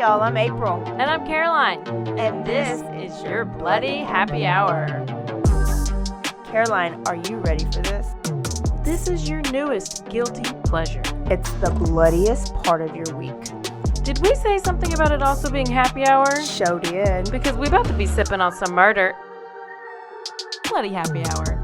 y'all. I'm April. And I'm Caroline. And this is your Bloody Happy Hour. Caroline, are you ready for this? This is your newest guilty pleasure. It's the bloodiest part of your week. Did we say something about it also being happy hour? Show did. Because we're about to be sipping on some murder. Bloody Happy Hour.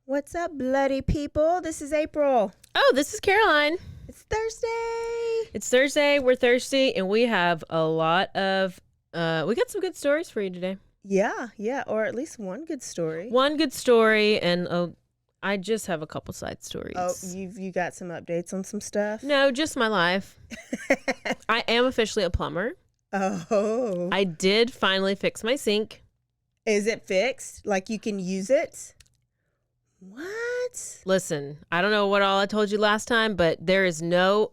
What's up, bloody people? This is April. Oh, this is Caroline. It's Thursday. It's Thursday. We're thirsty, and we have a lot of, we got some good stories for you today. Yeah, or at least one good story. One good story, and I just have a couple side stories. Oh, you got some updates on some stuff? No, just my life. I am officially a plumber. Oh. I did finally fix my sink. Is it fixed? Like you can use it? What? Listen, I don't know what all I told you last time, but there is no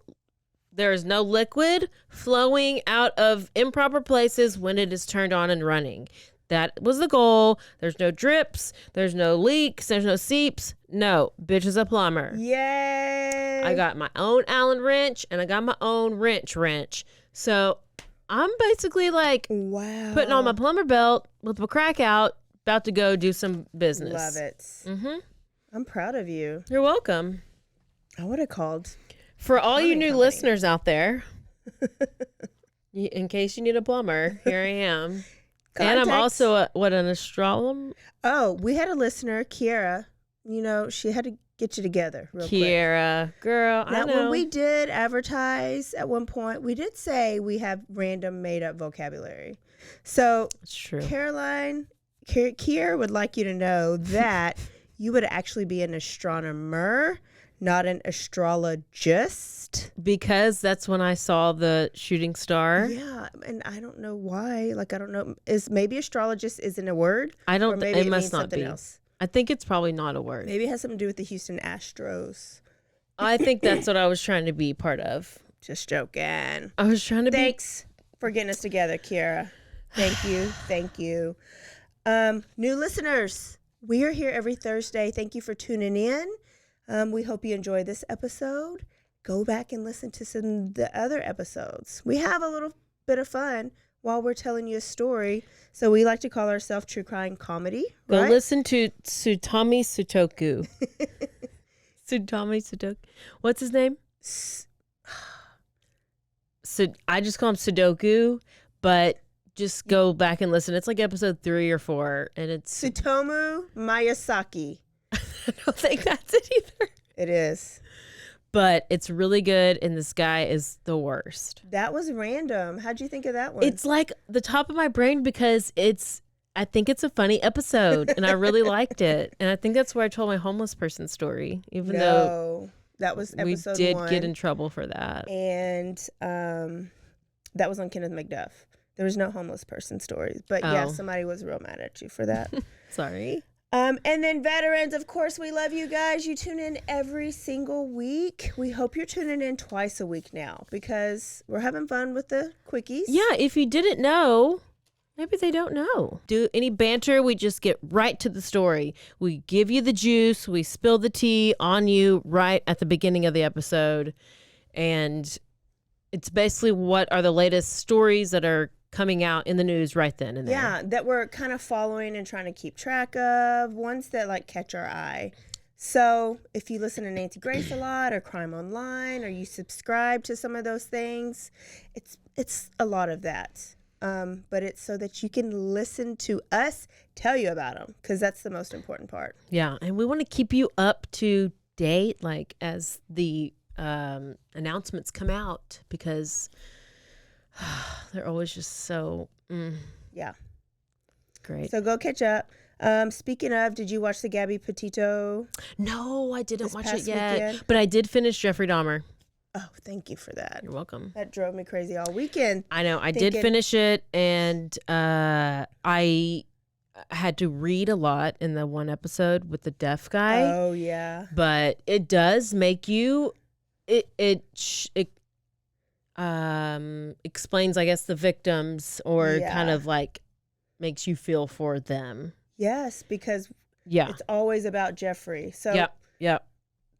liquid flowing out of improper places when it is turned on and running. That was the goal. There's no drips. There's no leaks. There's no seeps. No, bitch is a plumber. Yay. I got my own Allen wrench and I got my own wrench. So I'm basically like putting on my plumber belt with my crack out, about to go do some business. Love it. Mm-hmm. I'm proud of you. You're welcome. I would have called. For all you new listeners out there, in case you need a plumber, here I am. And I'm also an astronomer. Oh, we had a listener, Kiera. You know, she had to get you together real quick. Kiera, girl, now, I know. When we did advertise at one point, we did say we have random made-up vocabulary. So, it's true. Caroline, Kiera would like you to know that you would actually be an astronomer, not an astrologist. Because that's when I saw the shooting star. Yeah, and I don't know why. Like, I don't know. Maybe astrologist isn't a word? I don't think it must not be. Else. I think it's probably not a word. Maybe it has something to do with the Houston Astros. I think that's what I was trying to be part of. Just joking. I was trying to Thanks for getting us together, Kiera. Thank you. New listeners, we are here every Thursday. Thank you for tuning in. We hope you enjoy this episode. Go back and listen to some of the other episodes. We have a little bit of fun while we're telling you a story. So we like to call ourselves True Crime Comedy. Go right? listen to Tsutami Sutoku. Tsutami Sutoku. What's his name? I just call him Sudoku, but just go back and listen. It's like episode 3 or 4, and it's Tsutomu Miyazaki. I don't think that's it either. It is. But it's really good, and this guy is the worst. That was random. How'd you think of that one? It's like the top of my brain because I think it's a funny episode, and I really liked it. And I think that's where I told my homeless person story, even though that was episode we did 1, get in trouble for that. And that was on Kenneth McDuff. There was no homeless person stories. But yeah, somebody was real mad at you for that. Sorry. And then veterans, of course, we love you guys. You tune in every single week. We hope you're tuning in twice a week now because we're having fun with the quickies. Yeah, if you didn't know, maybe they don't know. Do any banter, we just get right to the story. We give you the juice, we spill the tea on you right at the beginning of the episode. And it's basically what are the latest stories that are coming out in the news right then and there. Yeah, that we're kind of following and trying to keep track of, ones that like catch our eye. So if you listen to Nancy Grace a lot or Crime Online or you subscribe to some of those things, it's a lot of that. But it's so that you can listen to us tell you about them because that's the most important part. Yeah, and we want to keep you up to date like as the announcements come out because they're always just so yeah, great. So go catch up. Speaking of, did you watch the Gabby Petito? No, I didn't watch it yet, weekend? But I did finish Jeffrey Dahmer. Oh, thank you for that. You're welcome. That drove me crazy all weekend. I know. I did finish it, and I had to read a lot in the one episode with the deaf guy. Oh yeah. But it does make you. It explains, I guess, the victims or kind of like makes you feel for them. Yes, because Yeah. It's always about Jeffrey. So Yep.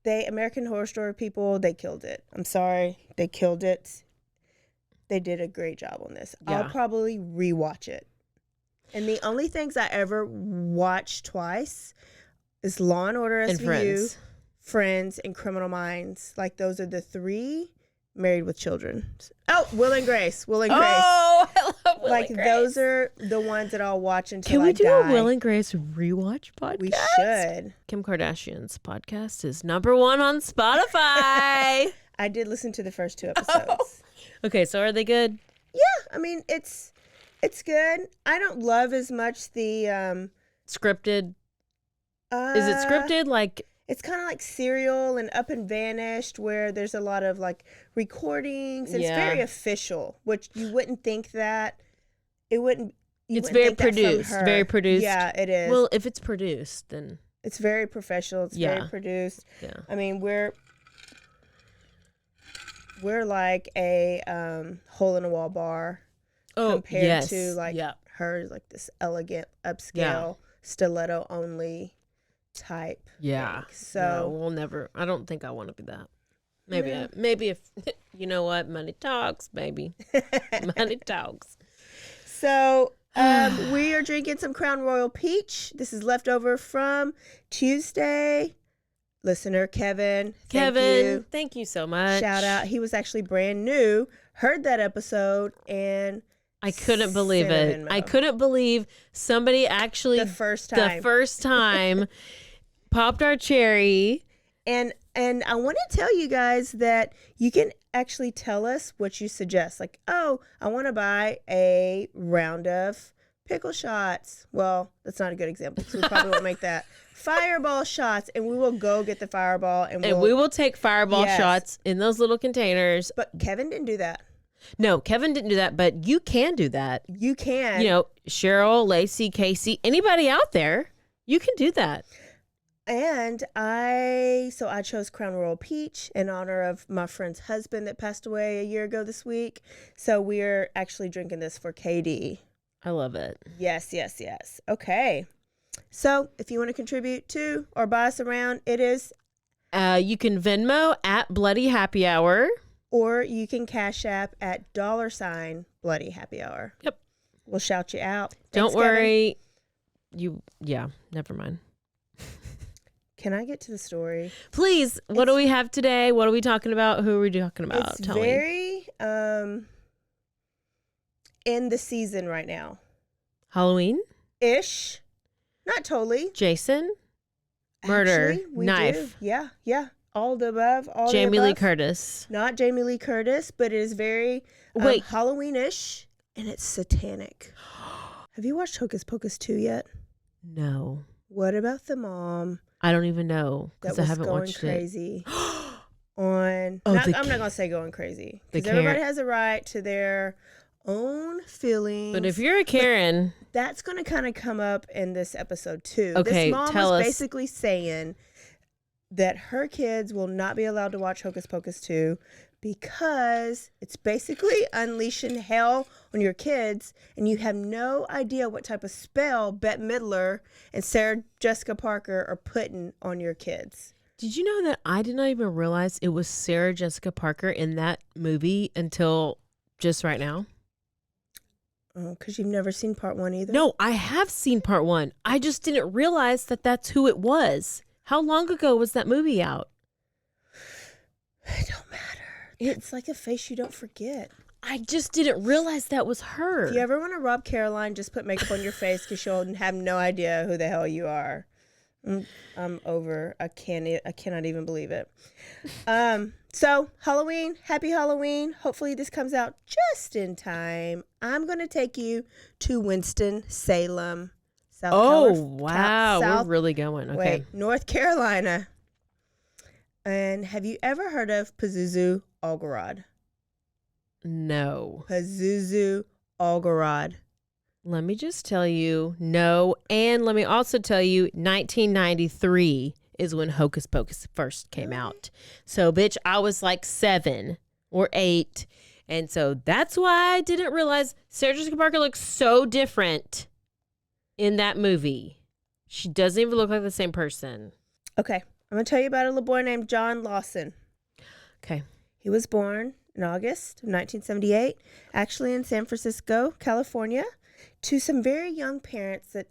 American Horror Story people, they killed it. I'm sorry. They killed it. They did a great job on this. Yeah. I'll probably rewatch it. And the only things I ever watched twice is Law and Order And SVU, Friends, and Criminal Minds. Like, those are the 3. Married with Children. Oh, Will and Grace. Will and Grace. Oh, I love Will Like, and Grace. those are the ones that I'll watch until Can I we do die. a Will and Grace rewatch podcast? We should. Kim Kardashian's podcast is #1 on Spotify. I did listen to the first 2 episodes. Okay, so are they good? Yeah, I mean, it's good. I don't love as much the Scripted? Is it scripted? Like, it's kind of like Serial and Up and Vanished, where there's a lot of like recordings. It's Yeah. very official, which you wouldn't think that. It wouldn't. it's very produced. Very produced. Yeah, it is. Well, if it's produced, then it's very professional. It's very produced. yeah. I mean, we're like a hole in a wall bar compared to like her, like this elegant upscale stiletto only type. Yeah. thing. So No, we'll never. I don't think I want to be that. Maybe if you know what, money talks, baby. Money talks. So we are drinking some Crown Royal Peach. This is leftover from Tuesday. Listener Kevin. Thank you so much. Shout out. He was actually brand new. Heard that episode and I couldn't believe it. I couldn't believe somebody actually the first time popped our cherry. And I want to tell you guys that you can actually tell us what you suggest. Like, oh, I want to buy a round of pickle shots. Well, that's not a good example because we probably won't make that. Fireball shots, and we will go get the fireball. And we will take fireball shots in those little containers. But Kevin didn't do that. No, Kevin didn't do that, but you can do that. You can. You know, Cheryl, Lacey, Casey, anybody out there, you can do that. And I chose Crown Royal Peach in honor of my friend's husband that passed away a year ago this week. So we're actually drinking this for KD. I love it. Yes. Okay. So if you want to contribute to or buy us around, it is. You can Venmo at Bloody Happy Hour. Or you can Cash App at $ Bloody Happy Hour. Yep. We'll shout you out. Don't Thanks, worry. Never mind. Can I get to the story? Please. What do we have today? What are we talking about? Who are we talking about? It's very in the season right now. Halloween-ish. Not totally. Jason. Murder. Actually, we knife. do. Yeah. All the above. Jamie Lee Curtis. Not Jamie Lee Curtis, but it is very Halloween-ish, and it's satanic. Have you watched Hocus Pocus 2 yet? No. What about the mom? I don't even know because I haven't watched crazy on. I'm not going to say going crazy because everybody has a right to their own feelings. But if you're a Karen, that's going to kind of come up in this episode too. Okay, this mom tell was us. Basically saying that her kids will not be allowed to watch Hocus Pocus 2 because it's basically unleashing hell on your kids, and you have no idea what type of spell Bette Midler and Sarah Jessica Parker are putting on your kids. Did you know that I did not even realize it was Sarah Jessica Parker in that movie until just right now? Oh, because you've never seen part 1 either? No, I have seen part 1. I just didn't realize that that's who it was. How long ago was that movie out? It don't matter. It's like a face you don't forget. I just didn't realize that was her. If you ever want to rob Caroline, just put makeup on your face because she'll have no idea who the hell you are. I'm over. I cannot even believe it. So Halloween, happy Halloween. Hopefully this comes out just in time. I'm going to take you to Winston Salem, We're really going. Okay. North Carolina. And have you ever heard of Pazuzu Algarad? No. Pazuzu Algarad. Let me just tell you, no. And let me also tell you, 1993 is when Hocus Pocus first came out. So, bitch, I was like 7 or 8. And so that's why I didn't realize Sarah Jessica Parker looks so different in that movie. She doesn't even look like the same person. Okay. I'm going to tell you about a little boy named John Lawson. Okay. He was born in August of 1978, actually in San Francisco, California, to some very young parents that,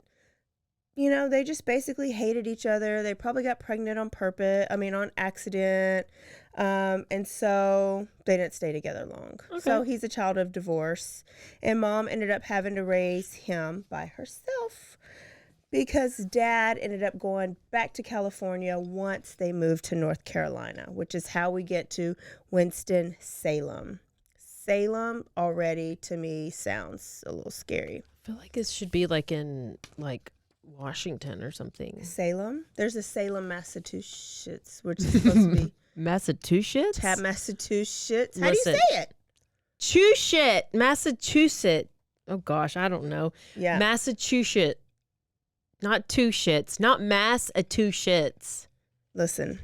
you know, they just basically hated each other. They probably got pregnant on on accident. And so they didn't stay together long. Okay. So he's a child of divorce. And mom ended up having to raise him by herself because dad ended up going back to California once they moved to North Carolina, which is how we get to Winston Salem. Salem already, to me, sounds a little scary. I feel like this should be like in Washington or something. Salem? There's a Salem, Massachusetts, which is supposed to be Massachusetts? Massachusetts. How Listen. do you say it? Chusett, Massachusetts. Oh gosh, I don't know. Yeah. Massachusetts. Not two shits. Not Massachusetts. Listen,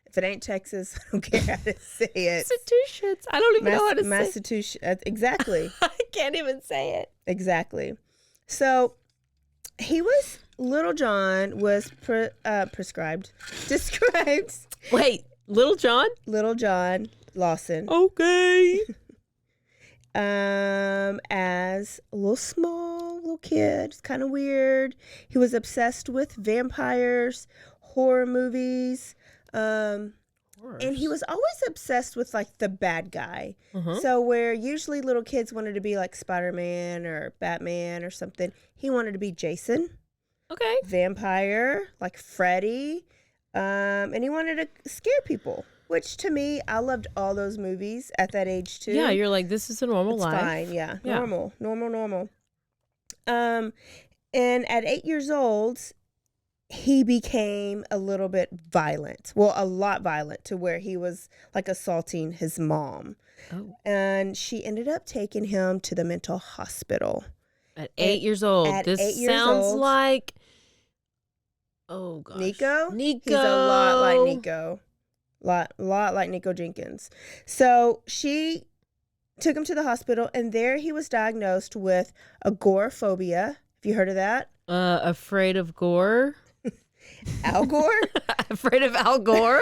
if it ain't Texas, I don't care how to say it. Massachusetts. I don't even know how to say it. Massachusetts. Exactly. I can't even say it. Exactly. So Little John was described. Wait, Little John? Little John Lawson. Okay. As a little kid. It's kind of weird. He was obsessed with vampires, horror movies, and he was always obsessed with like the bad guy. So where usually little kids wanted to be like Spider-Man or Batman or something, he wanted to be Jason. Okay. Vampire, like Freddy, and he wanted to scare people. Which to me, I loved all those movies at that age too. Yeah, you're like, this is a normal life. Fine, yeah. Normal. And at 8 years old, he became a little bit violent. Well, a lot violent to where he was like assaulting his mom. Oh. And she ended up taking him to the mental hospital. At 8 years old. This sounds like, oh gosh. Nico? He's a lot like Nico. Lot like Nico Jenkins. So she took him to the hospital, and there he was diagnosed with agoraphobia. Have you heard of that? Afraid of gore. Al Gore? Afraid of Al Gore?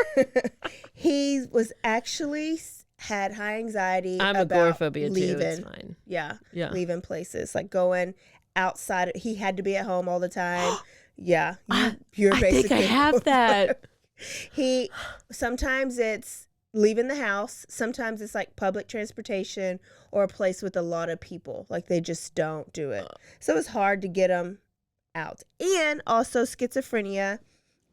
He was actually had high anxiety I'm about agoraphobia leaving. too. It's fine. Yeah. Leaving places, like going outside. He had to be at home all the time. Yeah. You're I basically. think I have that. Sometimes it's leaving the house. Sometimes it's like public transportation or a place with a lot of people. Like they just don't do it. So it's hard to get him out. And also schizophrenia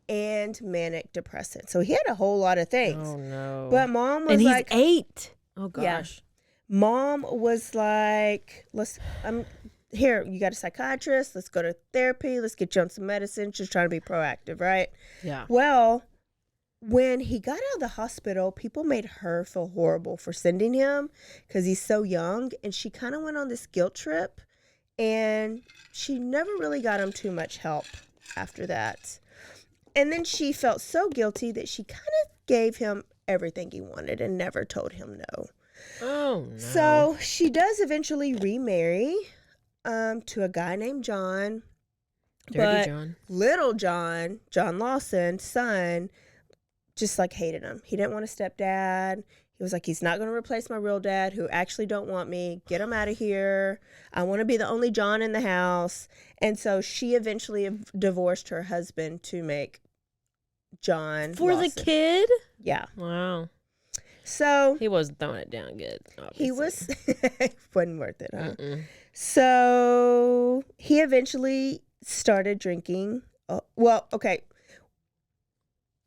and manic depressant. So he had a whole lot of things. Oh no. But mom was and he's like 8. Oh gosh. Yeah. Mom was like, here, you got a psychiatrist. Let's go to therapy. Let's get you on some medicine. Just trying to be proactive, right? Yeah. Well, when he got out of the hospital, people made her feel horrible for sending him because he's so young. And she kind of went on this guilt trip. And she never really got him too much help after that. And then she felt so guilty that she kind of gave him everything he wanted and never told him no. Oh, no. So she does eventually remarry to a guy named John. Dirty John. Little John, John Lawson's son, just like hated him. He didn't want a stepdad. He was like, he's not going to replace my real dad who actually don't want me. Get him out of here. I want to be the only John in the house. And so she eventually divorced her husband to make John For Lawson. the kid? Yeah. Wow. So he wasn't throwing it down good. Obviously. He was wasn't worth it, huh? So he eventually started drinking. Well, okay.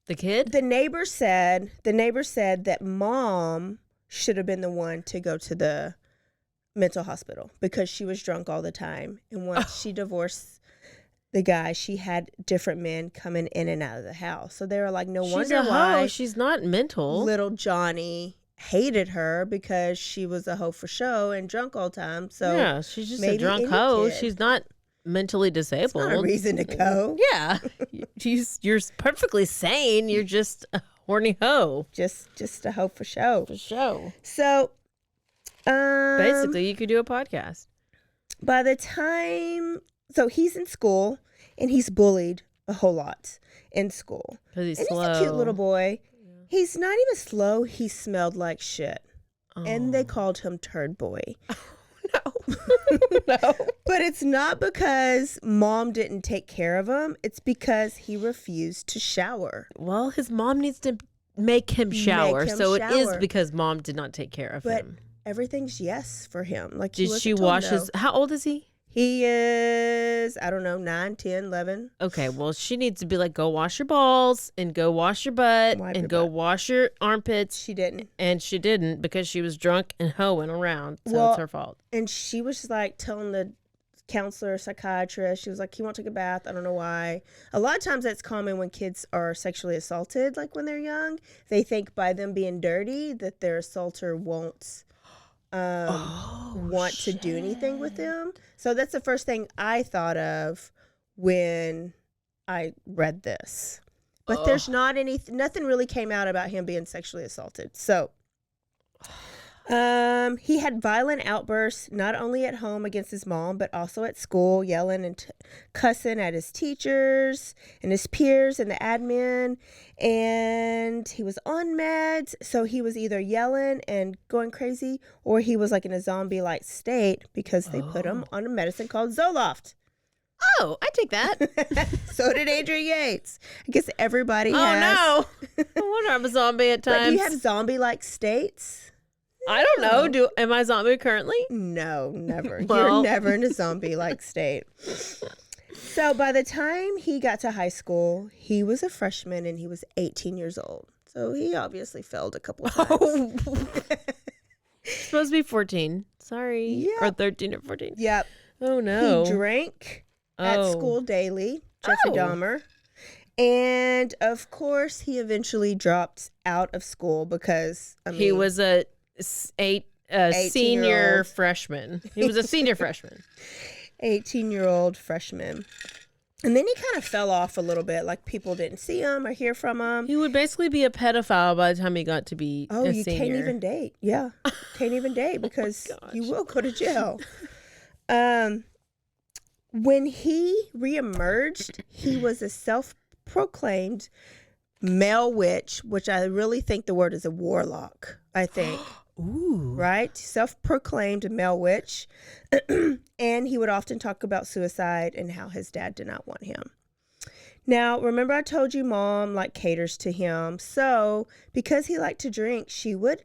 The kid? The neighbor said that mom should have been the one to go to the mental hospital because she was drunk all the time. And once she divorced the guy, she had different men coming in and out of the house. So they were like, no wonder why she's not mental. Little Johnny hated her because she was a hoe for show and drunk all the time. So yeah, she's just a drunk hoe. She's not mentally disabled. It's not a reason to go. Yeah. You're perfectly sane. You're just a horny hoe. Just a hoe for show. For show. So basically you could do a podcast. By the time, so he's in school and he's bullied a whole lot in school. Because he's And slow. he's a cute little boy. He's not even slow. He smelled like shit. And they called him Turd Boy. No. No. But it's not because mom didn't take care of him. It's because he refused to shower. Well, his mom needs to make him shower. Make him so shower. it is because mom did not take care of But him. everything's yes for him. Like Did she wash his... How old is he? He is, I don't know, 9, 10, 11. Okay, well, she needs to be like, go wash your balls and go wash your butt Wipe and your go butt. wash your armpits. She didn't. And she didn't because she was drunk and hoeing around. So Well, it's her fault. And she was just like telling the counselor, psychiatrist, she was like, he won't take a bath. I don't know why. A lot of times that's common when kids are sexually assaulted, like when they're young. They think by them being dirty that their assaulter won't want to do anything with them. So that's the first thing I thought of when I read this. But there's nothing really came out about him being sexually assaulted. So he had violent outbursts, not only at home against his mom, but also at school, yelling and cussing at his teachers and his peers and the admin. And he was on meds, so he was either yelling and going crazy, or he was like in a zombie-like state because they put him on a medicine called Zoloft. Oh, I take that. So did Adrian Yates. I guess everybody has. Oh, no. I wonder I'm a zombie at times. But do you have zombie-like states? I don't know. Am I a zombie currently? No, never. Well. You're never in a zombie-like state. So by the time he got to high school, he was a freshman and he was 18 years old. So he obviously failed a couple of times. Supposed to be 14. Sorry. Yeah. Or 13 or 14. Yep. Oh, no. He drank at school daily, Jeffrey Oh. Dahmer. And of course, he eventually dropped out of school because, He was a senior 18-year-old. freshman. He was a senior freshman. 18-year-old freshman. And then he kind of fell off a little bit. Like people didn't see him or hear from him. He would basically be a pedophile by the time he got to be Oh, a you senior. can't even date. Yeah. Can't even date because you will go to jail. When he reemerged, he was a self-proclaimed male witch, which I really think the word is a warlock, I think. Ooh. Right? Self-proclaimed male witch. And he would often talk about suicide and how his dad did not want him. Now, remember I told you mom like caters to him. So because he liked to drink, she would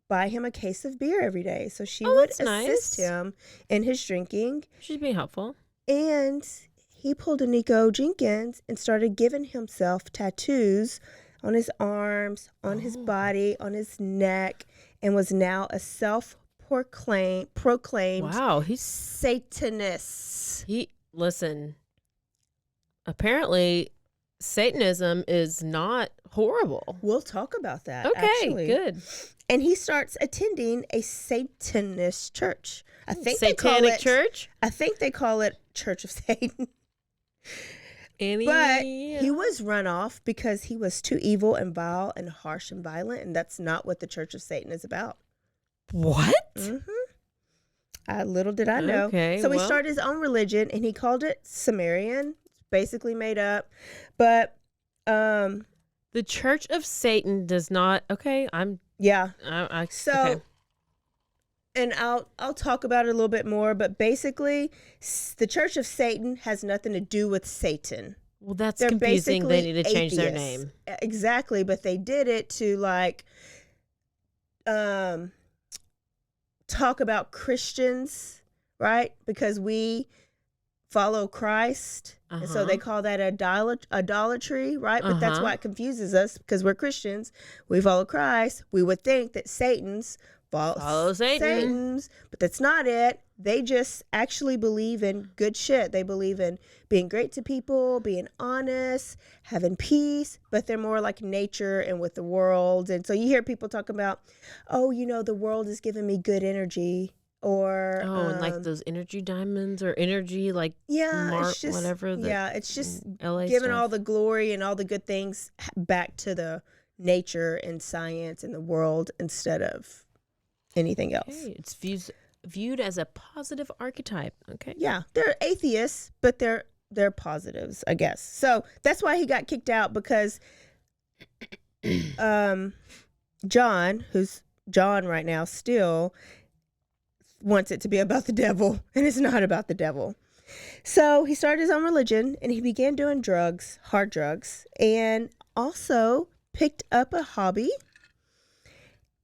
buy him a case of beer every day. So she would that's assist nice. him in his drinking. She's being helpful. And he pulled a Nico Jenkins and started giving himself tattoos on his arms, on his body, on his neck, and was now a proclaimed Wow, he's Satanist. listen. Apparently, Satanism is not horrible. We'll talk about that. Okay, actually. good. And he starts attending a Satanist church. I think Satanic church. I think they call it Church of Satan. Annie, But he was run off because he was too evil and vile and harsh and violent, and that's not what the Church of Satan is about. what? Little did I know. Okay, So he well. started his own religion, and he called it Sumerian. It's basically made up. But The Church of Satan does not. Okay, yeah. So, So, and I'll talk about it a little bit more, but basically, the Church of Satan has nothing to do with Satan. well, that's They're confusing. They basically need to change their atheists. name. Exactly, but they did it to like talk about Christians, right? Because we follow Christ. And so they call that idolatry, right? But that's why it confuses us because we're Christians. We follow Christ. We would think that follow Satan's, but that's not it. They just actually believe in good shit. They believe in being great to people, being honest, having peace, but they're more like nature and with the world. And so you hear people talk about, oh, the world is giving me good energy. Or and like those energy diamonds or energy like it's just whatever. it's just LA giving stuff. all the glory and all the good things back to the nature and science and the world instead of anything else. Okay, it's viewed as a positive archetype. Okay. Yeah, they're atheists, but they're they're positives, I guess. So that's why he got kicked out, because John, who's John right now, still wants it to be about the devil, and it's not about the devil. So he started his own religion, and he began doing drugs, hard drugs, and also picked up a hobby.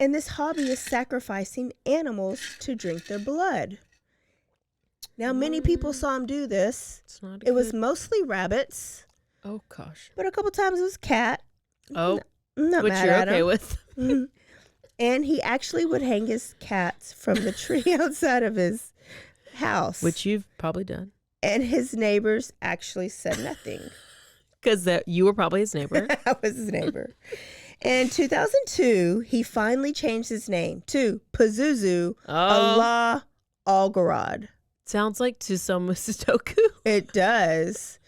And this hobby is sacrificing animals to drink their blood. Now, many people saw him do this. It was mostly rabbits. Oh, gosh. But a couple times it was cat. Oh, not which mad you're at okay him. with. Mhm. And he actually would hang his cats from the tree outside of his house. Which you've probably done. And his neighbors actually said nothing. Because you were probably his neighbor. I was his neighbor. In 2002, he finally changed his name to Pazuzu Algarad. Sounds like Tusomu Sutoku. It does.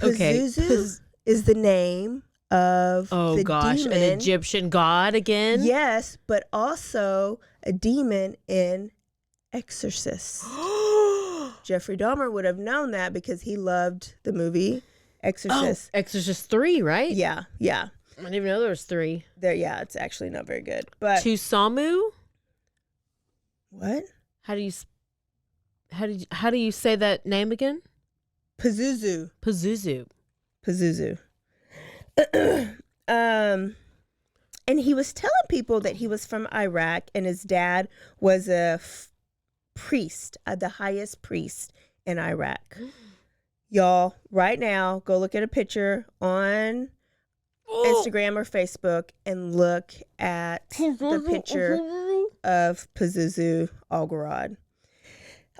Okay. Pazuzu is the name of the demon. An Egyptian god again? Yes, but also a demon in Exorcist. Jeffrey Dahmer would have known that because he loved the movie Exorcist. Oh, Exorcist 3, right? Yeah. I didn't even know there was 3. Yeah, it's actually not very good. But Tusamu? What? How do you say that name again? Pazuzu. And he was telling people that he was from Iraq, and his dad was a priest, the highest priest in Iraq. Y'all, right now, go look at a picture on Instagram or Facebook and look at the picture of Pazuzu Algarad.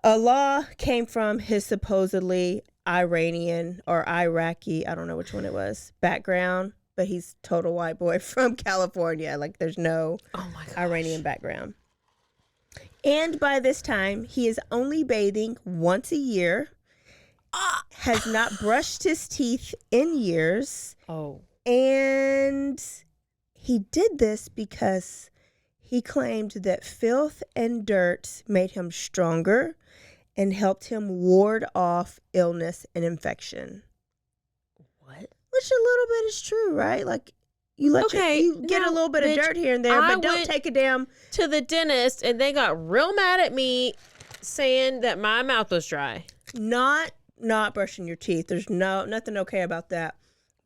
Allah came from his supposedly Iranian or Iraqi, I don't know which one it was, background, but he's total white boy from California. Like, there's no Iranian background. And by this time, he is only bathing once a year, has not brushed his teeth in years. Oh. And he did this because he claimed that filth and dirt made him stronger and helped him ward off illness and infection. What? Which a little bit is true, right? Like, you get a little bit of dirt here and there, but don't take a damn... to the dentist, and they got real mad at me saying that my mouth was dry. Not brushing your teeth. There's nothing okay about that.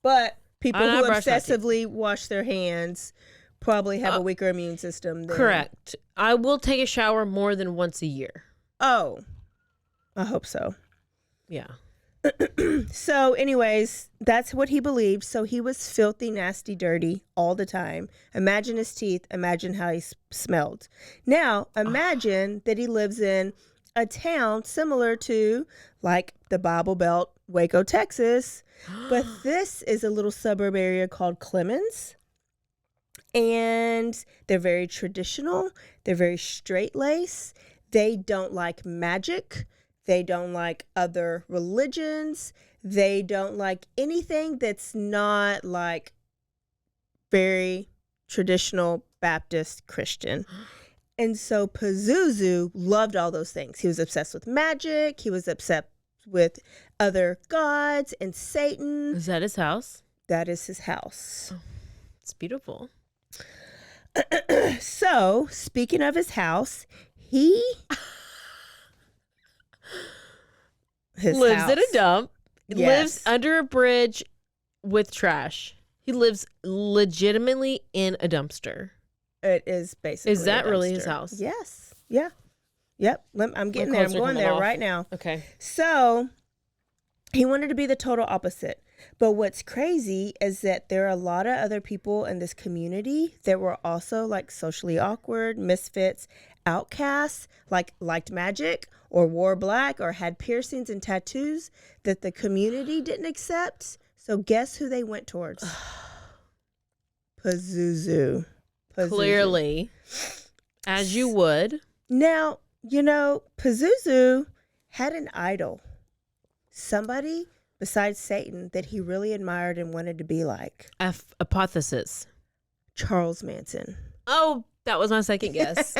But people who obsessively wash their hands probably have a weaker immune system. Correct. I will take a shower more than once a year. Oh, I hope so. Yeah. So anyways, that's what he believed. So he was filthy, nasty, dirty all the time. Imagine his teeth. Imagine how he smelled. Now, imagine that he lives in a town similar to like the Bible Belt, Waco, Texas. But this is a little suburb area called Clemens. And they're very traditional. They're very straight-laced. They don't like magic. They don't like other religions. They don't like anything that's not like very traditional Baptist Christian. And so Pazuzu loved all those things. He was obsessed with magic. He was obsessed with other gods and Satan. Is that his house? That is his house. Oh, it's beautiful. So, speaking of his house, he lives in a dump. Yes. Lives under a bridge with trash. He lives legitimately in a dumpster. It is basically. Is that really his house? Yes. Yeah. Yep. I'm getting there. I'm going there right now. Okay. So he wanted to be the total opposite. But what's crazy is that there are a lot of other people in this community that were also like socially awkward, misfits, outcasts, like liked magic or wore black or had piercings and tattoos that the community didn't accept. So guess who they went towards? Pazuzu. Clearly. As you would. Now, Pazuzu had an idol. Somebody besides Satan that he really admired and wanted to be like. Hypothesis. Charles Manson. Oh, that was my second guess.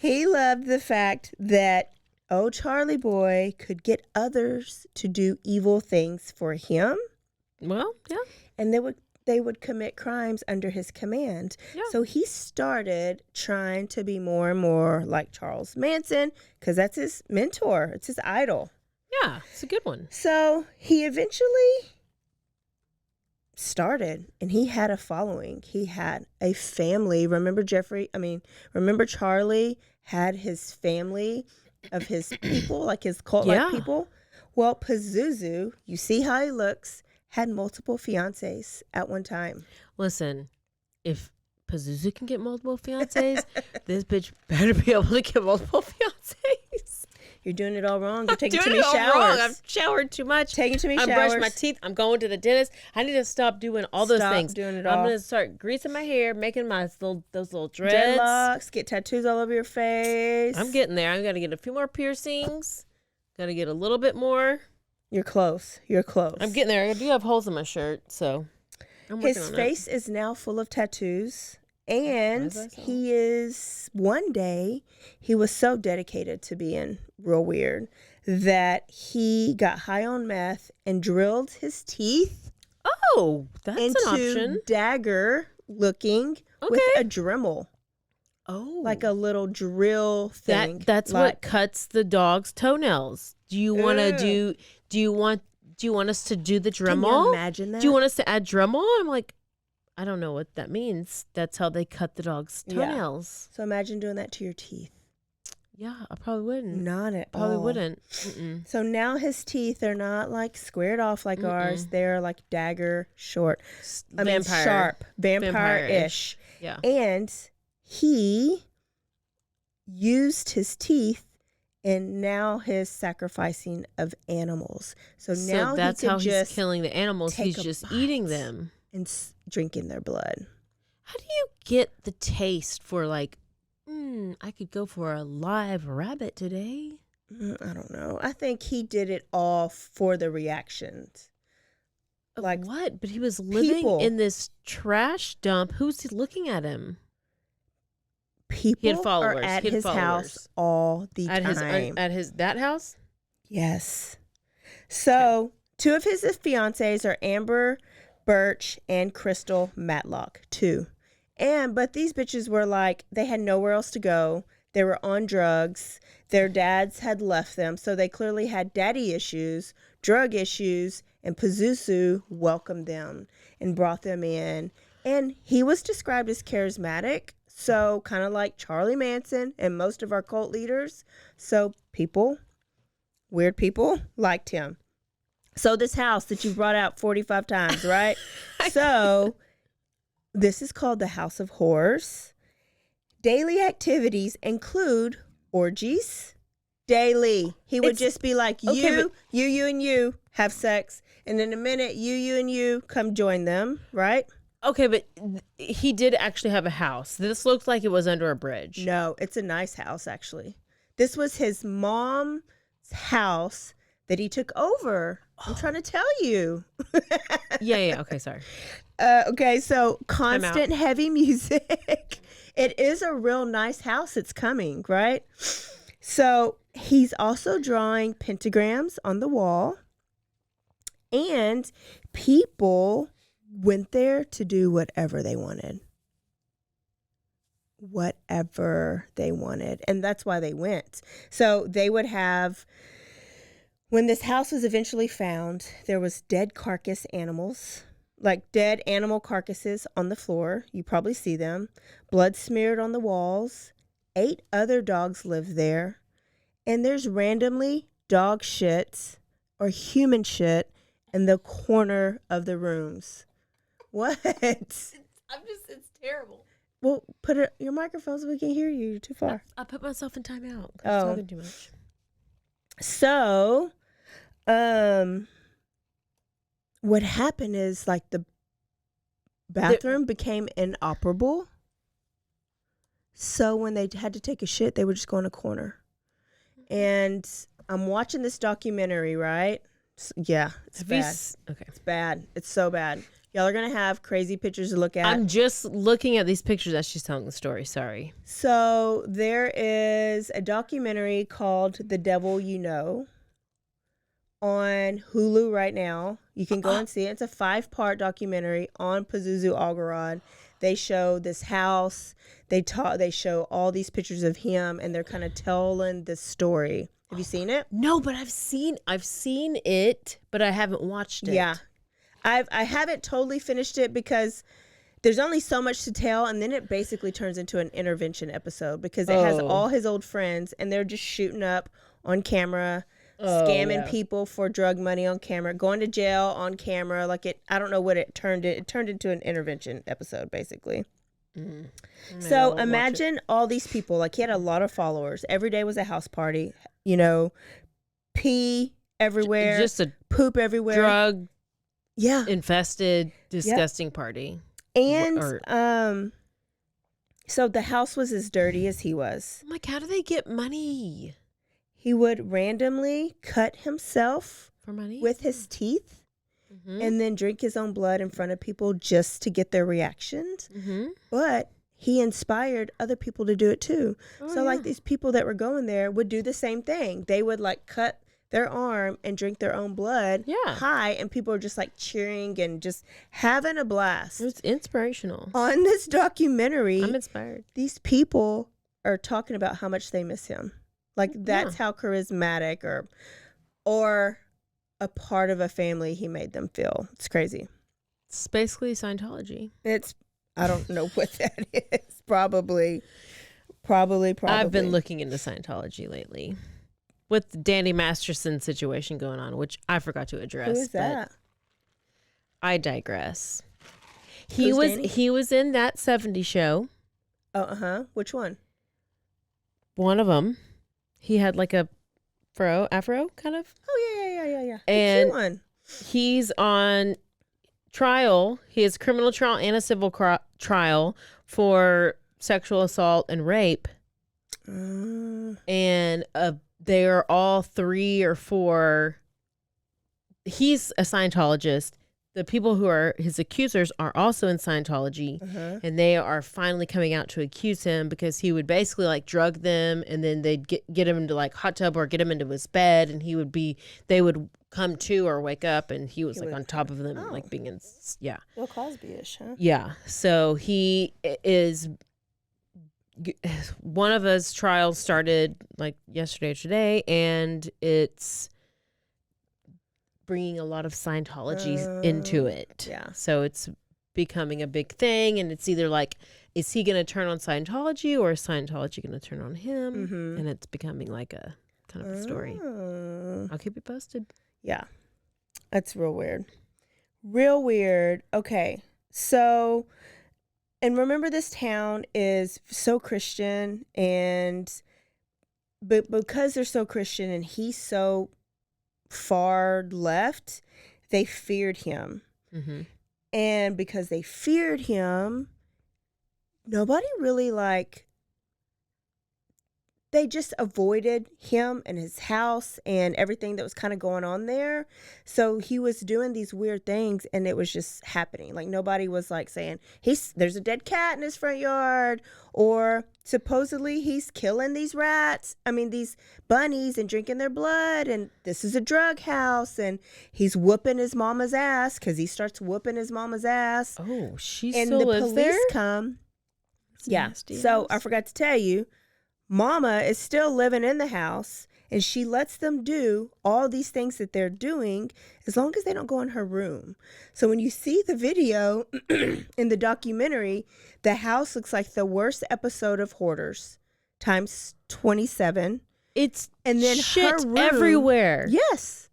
He loved the fact that old Charlie boy could get others to do evil things for him. Well, yeah. And they would commit crimes under his command. Yeah. So he started trying to be more and more like Charles Manson, because that's his mentor. It's his idol. Yeah, it's a good one. So he eventually started, and he had a following. He had a family. Remember Charlie had his family of his people, like his cult-like people? Well, Pazuzu, you see how he looks, had multiple fiancés at one time. Listen, if Pazuzu can get multiple fiancés, this bitch better be able to get multiple fiancés. You're doing it all wrong. You're taking too many showers. Wrong. I've showered too much. Taking too many I'm showers. brushing my teeth. I'm going to the dentist. I need to stop doing all those things. Doing it all. I'm going to start greasing my hair, making those little dreads. Dreadlocks. Get tattoos all over your face. I'm getting there. I'm going to get a few more piercings. Got to get a little bit more. You're close. You're close. I'm getting there. I do have holes in my shirt, so I'm working His on face is now full of tattoos. And one day, he was so dedicated to being real weird that he got high on meth and drilled his teeth that's into an option. dagger looking with a Dremel. Oh. Like a little drill thing. That's what cuts the dog's toenails. Do you want to do you want us to do the Dremel? Can you imagine that? Do you want us to add Dremel? I'm like, I don't know what that means. That's how they cut the dog's toenails. Yeah. So imagine doing that to your teeth. Yeah, I probably wouldn't. Not at all. Probably wouldn't. Mm-mm. So now his teeth are not like squared off like ours. They're like dagger short. Sharp. Vampire-ish. Yeah. And he used his teeth and now his sacrificing of animals. So now that's he how just he's killing the animals. He's just eating them. And drinking their blood. How do you get the taste for like, I could go for a live rabbit today? I don't know. I think he did it all for the reactions. Like what? But he was living in this trash dump. Who's he looking at him? People are at his house all the time. That house? Yes. So 2 of his fiancées are Amber Birch and Crystal Matlock, 2. But these bitches were like, they had nowhere else to go. They were on drugs. Their dads had left them. So they clearly had daddy issues, drug issues, and Pazuzu welcomed them and brought them in. And he was described as charismatic. So kind of like Charlie Manson and most of our cult leaders. So weird people liked him. So this house that you brought out 45 times, right? So this is called the House of Horrors. Daily activities include orgies. Daily. He would just be like, you, and you have sex. And in a minute, you, and you come join them, right? Okay, but he did actually have a house. This looks like it was under a bridge. No, it's a nice house, actually. This was his mom's house that he took over. I'm trying to tell you. Yeah. Okay, sorry. Okay, so constant heavy music. It is a real nice house. It's coming, right? So he's also drawing pentagrams on the wall. And people went there to do whatever they wanted. Whatever they wanted. And that's why they went. So they would have... When this house was eventually found, there was dead carcass animals, like dead animal carcasses on the floor. You probably see them. Blood smeared on the walls. 8 other dogs lived there. And there's randomly dog shit or human shit in the corner of the rooms. What? It's terrible. Well, put your microphone so we can hear you. You're too far. I put myself in timeout. I'm talking too much. So, what happened is like the bathroom became inoperable. So when they had to take a shit, they would just go in a corner. And I'm watching this documentary, right? Yeah, it's bad. Okay. It's bad. It's so bad. Y'all are going to have crazy pictures to look at. I'm just looking at these pictures as she's telling the story. Sorry. So there is a documentary called The Devil You Know on Hulu right now. You can go and see it. It's a 5-part documentary on Pazuzu Algarad. They show this house. They show all these pictures of him, and they're kind of telling this story. Have you seen it? No, but I've seen it, but I haven't watched it. Yeah. I haven't totally finished it because there's only so much to tell, and then it basically turns into an intervention episode because it has all his old friends, and they're just shooting up on camera, scamming people for drug money on camera, going to jail on camera. I don't know what it turned into an intervention episode, basically. So imagine all these people. Like, he had a lot of followers. Every day was a house party. Pee everywhere, just a poop everywhere, drug infested, disgusting party. And so the house was as dirty as he was. I'm like, how do they get money? He would randomly cut himself For money? with his teeth and then drink his own blood in front of people just to get their reactions. But he inspired other people to do it too. Like, these people that were going there would do the same thing. They would like cut their arm and drink their own blood high, and people are just like cheering and just having a blast. It was inspirational. On this documentary, I'm inspired. These people are talking about how much they miss him. Like, that's how charismatic or a part of a family he made them feel. It's crazy. It's basically Scientology. I don't know what that is. Probably. I've been looking into Scientology lately with the Danny Masterson situation going on, which I forgot to address. Who is that? I digress. Danny? He was in that 70s show. Which one? One of them. He had like a afro kind of. Oh yeah. And the cute one. He's on trial. He has a criminal trial and a civil trial for sexual assault and rape. And they are all 3 or 4. He's a Scientologist. The people who are his accusers are also in Scientology, and they are finally coming out to accuse him because he would basically like drug them, and then they'd get him into like hot tub or get him into his bed, and they would come to or wake up, and he was like on top of them, and like being in, Bill Cosby-ish, huh? Yeah. So he is. One of his trials started like yesterday or today, and it's bringing a lot of Scientology into it. Yeah. So it's becoming a big thing, and it's either like, is he going to turn on Scientology, or is Scientology going to turn on him? And it's becoming like a kind of a story. I'll keep you posted. Yeah. That's real weird. Real weird. Okay. So, and remember, this town is so Christian, but because they're so Christian and he's so far left, they feared him. And because they feared him, nobody really they just avoided him and his house and everything that was kind of going on there. So he was doing these weird things, and it was just happening. Like, nobody was like saying there's a dead cat in his front yard, or supposedly he's killing these these bunnies and drinking their blood, and this is a drug house, and he's whooping his mama's ass because he starts whooping his mama's ass. Oh, she and still the lives police there? come. That's Yeah. nasty So house. I forgot to tell you, Mama is still living in the house, and she lets them do all these things that they're doing as long as they don't go in her room. So when you see the video in the documentary, the house looks like the worst episode of Hoarders times 27. It's and then shit her room, everywhere. Yes.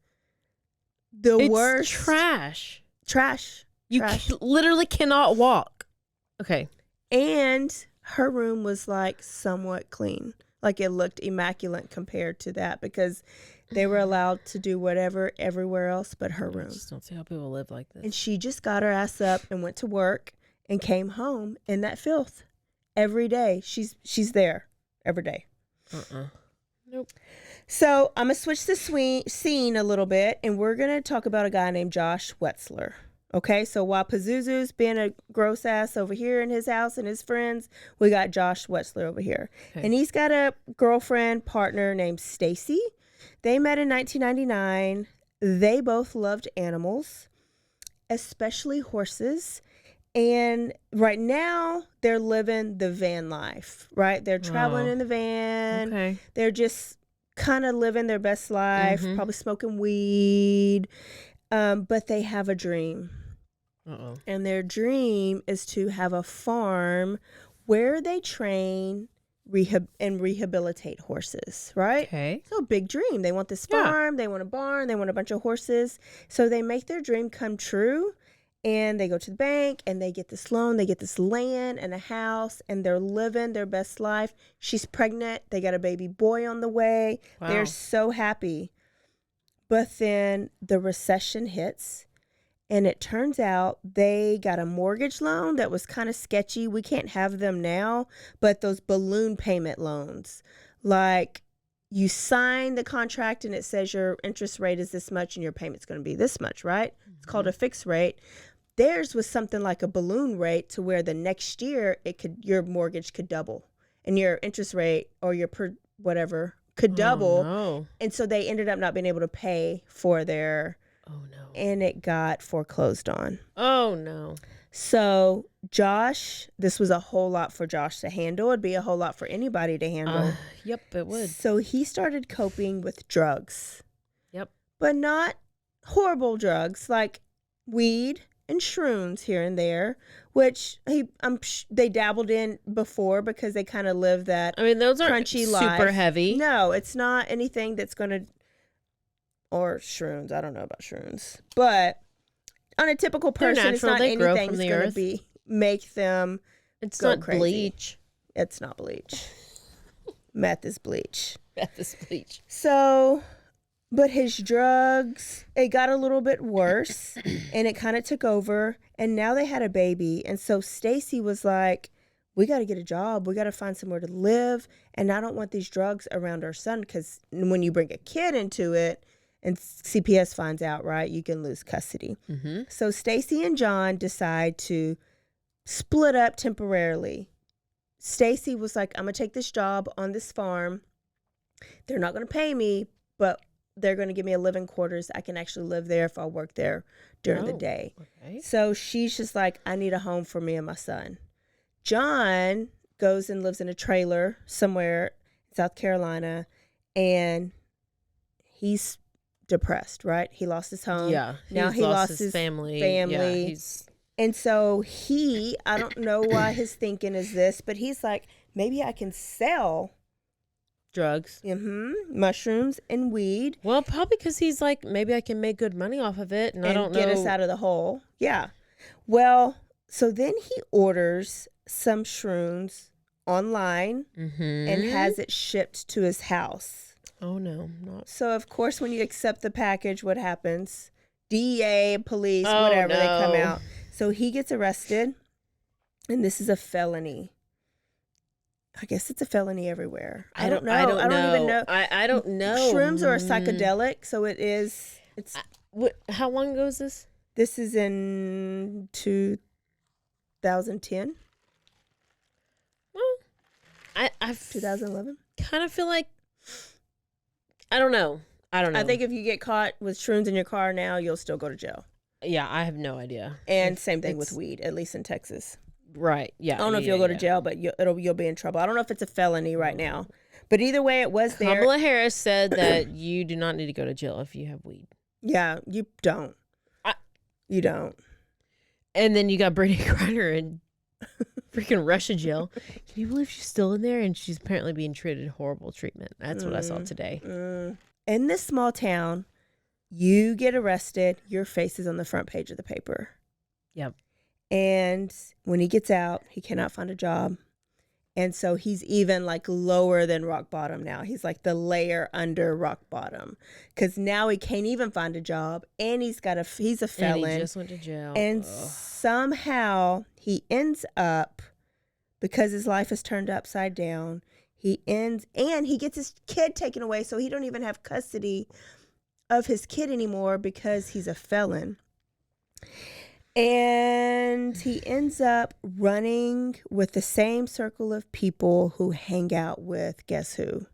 It's Worst. trash. Trash. You literally cannot walk. Okay. And her room was like somewhat clean. Like, it looked immaculate compared to that, because they were allowed to do whatever everywhere else but her room. I just don't see how people live like this. And she just got her ass up and went to work and came home in that filth every day. She's there every day. Nope. So I'm going to switch the scene a little bit, and we're going to talk about a guy named Josh Wetzler. Okay, so while Pazuzu's being a gross ass over here in his house and his friends, we got Josh Wetzler over here. Okay. And he's got a girlfriend partner named Stacy. They met in 1999. They both loved animals, especially horses. And right now, they're living the van life, right? They're traveling in the van. Okay. They're just kind of living their best life, probably smoking weed. But they have a dream. Uh-oh. And their dream is to have a farm where they train and rehabilitate horses, right? Okay. So a big dream. They want this farm, they want a barn, they want a bunch of horses. So they make their dream come true, and they go to the bank and they get this loan, they get this land and a house, and they're living their best life. She's pregnant. They got a baby boy on the way. Wow. They're so happy. But then the recession hits. And it turns out they got a mortgage loan that was kind of sketchy. We can't have them now, but those balloon payment loans, like you sign the contract and it says your interest rate is this much and your payment's going to be this much, right? It's called a fixed rate. Theirs was something like a balloon rate to where the next year your mortgage could double and your interest rate or your whatever could double. No. And so they ended up not being able to pay for their... Oh, no. And it got foreclosed on. Oh, no. So Josh, this was a whole lot for Josh to handle. It'd be a whole lot for anybody to handle. Yep, it would. So he started coping with drugs. Yep. But not horrible drugs weed and shrooms here and there, which they dabbled in before because they kind of live that those aren't crunchy super life. heavy. No, it's not anything that's going to... Or shrooms. I don't know about shrooms. But on a typical person, it's not anything that's going to make them It's go not crazy. bleach. It's not bleach. Meth is bleach. Meth is bleach. So, but his drugs, it got a little bit worse and it kind of took over. And now they had a baby. And so Stacy was like, we got to get a job. We got to find somewhere to live. And I don't want these drugs around our son because when you bring a kid into it, and CPS finds out, right, you can lose custody. Mm-hmm. So Stacy and John decide to split up temporarily. Stacy was like, I'm going to take this job on this farm. They're not going to pay me, but they're going to give me a living quarters. I can actually live there if I work there during the day. Okay. So she's just like, I need a home for me and my son. John goes and lives in a trailer somewhere in South Carolina, and he's depressed, right? He lost his home. Yeah. Now he lost his family. family. Yeah, And so I don't know why his thinking is this, but he's like, maybe I can sell drugs. Mushrooms and weed. Well, probably because he's like, maybe I can make good money off of it, and I don't know. Get us out of the hole. Yeah. Well, so then he orders some shrooms online and has it shipped to his house. Oh, no. Not. So, of course, when you accept the package, what happens? DEA, police, whatever, they come out. So he gets arrested, and this is a felony. I guess it's a felony everywhere. I don't know. I don't even know. I don't know. Shrooms are a psychedelic, so it is. It's. How long ago is this? This is in 2010. Well, I 2011. kind of feel like, I don't know. I think if you get caught with shrooms in your car now, you'll still go to jail. Yeah, I have no idea. And same thing with weed, at least in Texas. Right. Yeah. I don't know if you'll go to jail, but you'll be in trouble. I don't know if it's a felony right now. But either way, it was there. Kamala Harris said that you do not need to go to jail if you have weed. Yeah, you don't. You don't. And then you got Brittany Griner in freaking Russia jail. Can you believe she's still in there? And she's apparently being treated horrible treatment. That's what I saw today. In this small town, you get arrested, your face is on the front page of the paper. Yep. And when he gets out, he cannot find a job. And so he's even lower than rock bottom now. He's like the layer under rock bottom. Because now he can't even find a job. And he's a felon. And he just went to jail. And somehow he ends up, because his life is turned upside down, he gets his kid taken away. So he don't even have custody of his kid anymore because he's a felon. And he ends up running with the same circle of people who hang out with, guess who?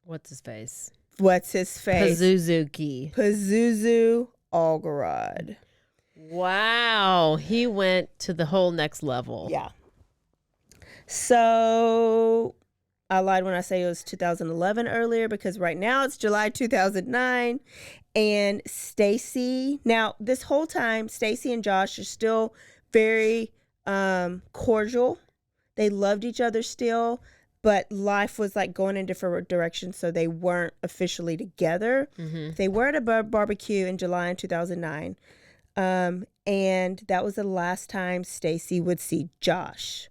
What's his face? What's his face? Pazuzu Algarad. Wow. He went to the whole next level. Yeah. So I lied when I say it was 2011 earlier, because right now it's July 2009. And Stacy, now this whole time, Stacy and Josh are still very cordial. They loved each other still, but life was like going in different directions, so they weren't officially together. Mm-hmm. They were at a barbecue in July in 2009. And that was the last time Stacy would see Josh.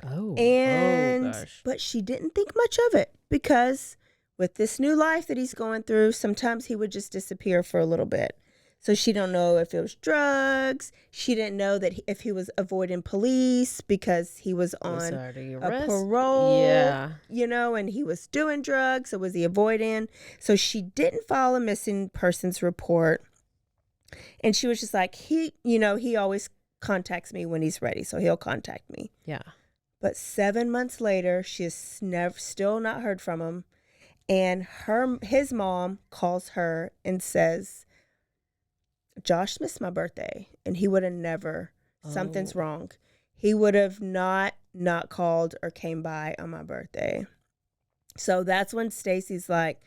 But she didn't think much of it, because with this new life that he's going through, sometimes he would just disappear for a little bit. So she don't know if it was drugs. She didn't know that if he was avoiding police because he was on a parole, you know, and he was doing drugs. So was he avoiding? So she didn't file a missing persons report. And she was just like, he always contacts me when he's ready. So he'll contact me. Yeah. But 7 months later, she has still not heard from him. And his mom calls her and says, Josh missed my birthday, and he would have never, something's wrong. He would have not called or came by on my birthday. So that's when Stacy's like,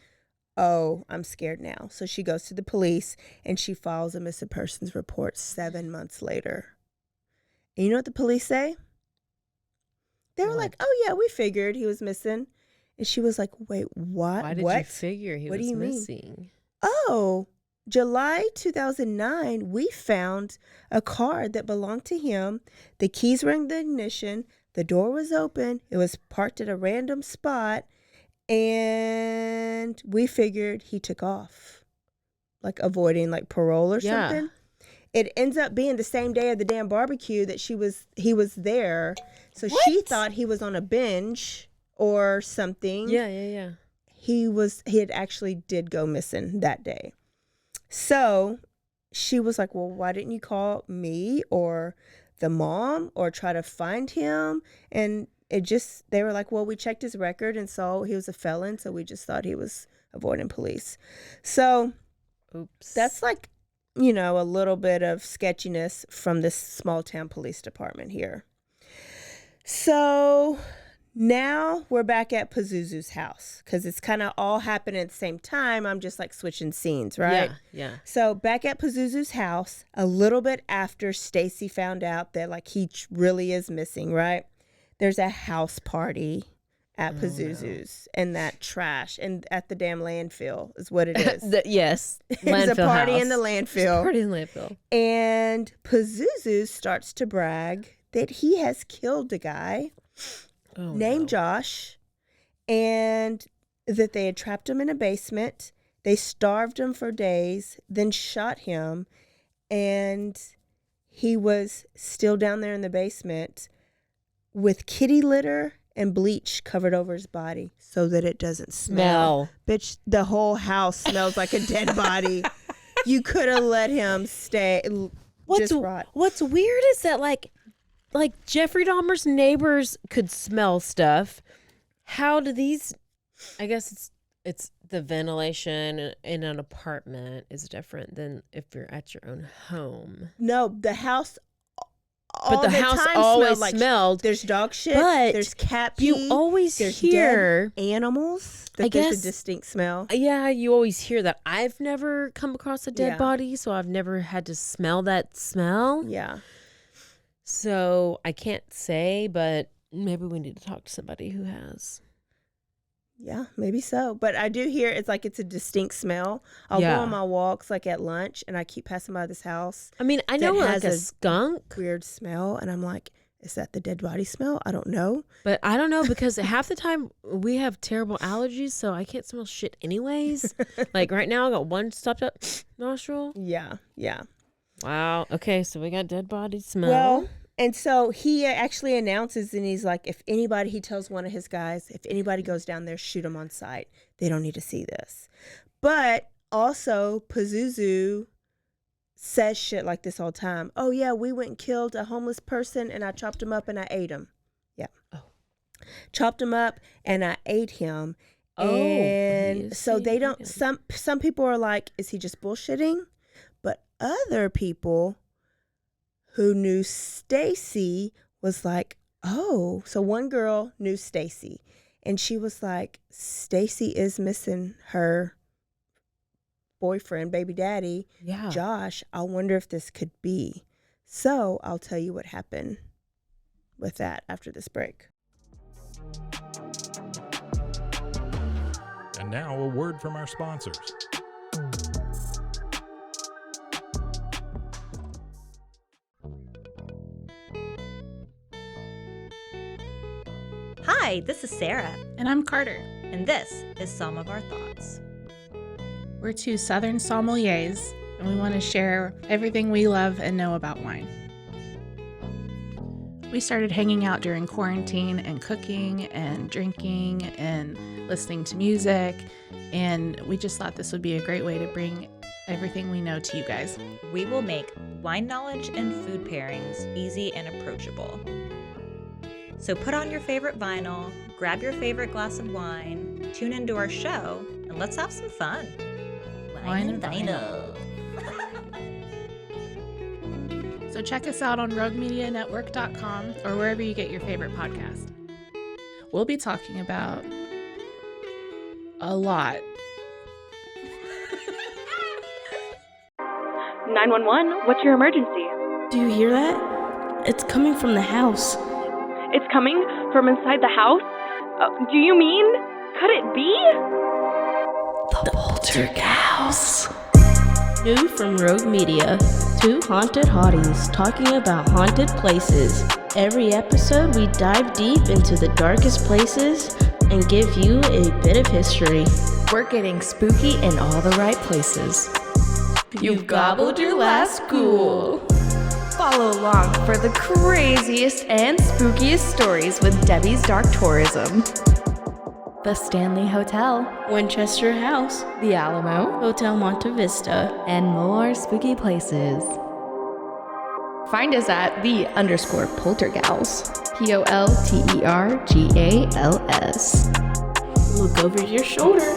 oh, I'm scared now. So she goes to the police, and she files a missing persons report 7 months later. And you know what the police say? They were like, oh, yeah, we figured he was missing. And she was like, wait, what? Why did you figure he was missing? Oh, July 2009, we found a car that belonged to him. The keys were in the ignition. The door was open. It was parked at a random spot. And we figured he took off, like avoiding like parole or something. It ends up being the same day of the damn barbecue that he was there. So she thought he was on a binge or something. Yeah. He had actually did go missing that day. So she was like, well, why didn't you call me or the mom or try to find him? And they were like, well, we checked his record and saw he was a felon. So we just thought he was avoiding police. So that's like, you know, a little bit of sketchiness from this small town police department here. So now we're back at Pazuzu's house, because it's kind of all happening at the same time. I'm just like switching scenes, right? Yeah. So back at Pazuzu's house, a little bit after Stacy found out that like he really is missing, right? There's a house party at Pazuzu's and that trash and at the damn landfill is what it is. Yes. There's a party in the landfill. Party in the landfill. And Pazuzu starts to brag that he has killed a guy named Josh, and that they had trapped him in a basement. They starved him for days, then shot him, and he was still down there in the basement with kitty litter and bleach covered over his body so that it doesn't smell. Bitch, the whole house smells like a dead body. You could have let him stay. What's weird is that like Jeffrey Dahmer's neighbors could smell stuff. How do these? I guess it's the ventilation in an apartment is different than if you're at your own home. No, the house. But the house always smelled. There's dog shit. But there's cat pee. You always hear dead animals. I guess there's a distinct smell. Yeah, you always hear that. I've never come across a dead body, so I've never had to smell that smell. Yeah. So I can't say, but maybe we need to talk to somebody who has. Yeah, maybe so. But I do hear it's a distinct smell. I'll go on my walks like at lunch, and I keep passing by this house. I mean, I know like a skunk. Weird smell, and I'm like, is that the dead body smell? I don't know. But I don't know, because half the time we have terrible allergies, so I can't smell shit anyways. Like right now I got one stopped up nostril. Yeah. Wow. Okay, so we got dead body smell. Well, and so he actually announces, and he's like, he tells one of his guys, if anybody goes down there, shoot them on sight. They don't need to see this. But also, Pazuzu says shit like this all the time. Oh, yeah, we went and killed a homeless person and I chopped him up and I ate him. Yeah. Oh. Chopped him up and I ate him. And so they don't, some people are like, is he just bullshitting? But other people who knew Stacy was like, oh, so one girl knew Stacy and she was like, Stacy is missing her boyfriend, baby daddy, Josh. I wonder if this could be. So I'll tell you what happened with that after this break. And now a word from our sponsors. Hi, this is Sarah. And I'm Carter. And this is Some of Our Thoughts. We're two Southern sommeliers, and we want to share everything we love and know about wine. We started hanging out during quarantine and cooking and drinking and listening to music, and we just thought this would be a great way to bring everything we know to you guys. We will make wine knowledge and food pairings easy and approachable. So put on your favorite vinyl, grab your favorite glass of wine, tune into our show, and let's have some fun. Wine and vinyl. So check us out on roguemedianetwork.com or wherever you get your favorite podcast. We'll be talking about a lot. 911, what's your emergency? Do you hear that? It's coming from the house. It's coming from inside the house? Do you mean? Could it be? The Poltergeist. New from Rogue Media. Two haunted hotties talking about haunted places. Every episode we dive deep into the darkest places and give you a bit of history. We're getting spooky in all the right places. You've gobbled your last ghoul. Follow along for the craziest and spookiest stories with Debbie's Dark Tourism. The Stanley Hotel, Winchester House, The Alamo, Hotel Monte Vista, and more spooky places. Find us at _Poltergals. POLTERGALS. Look over your shoulder.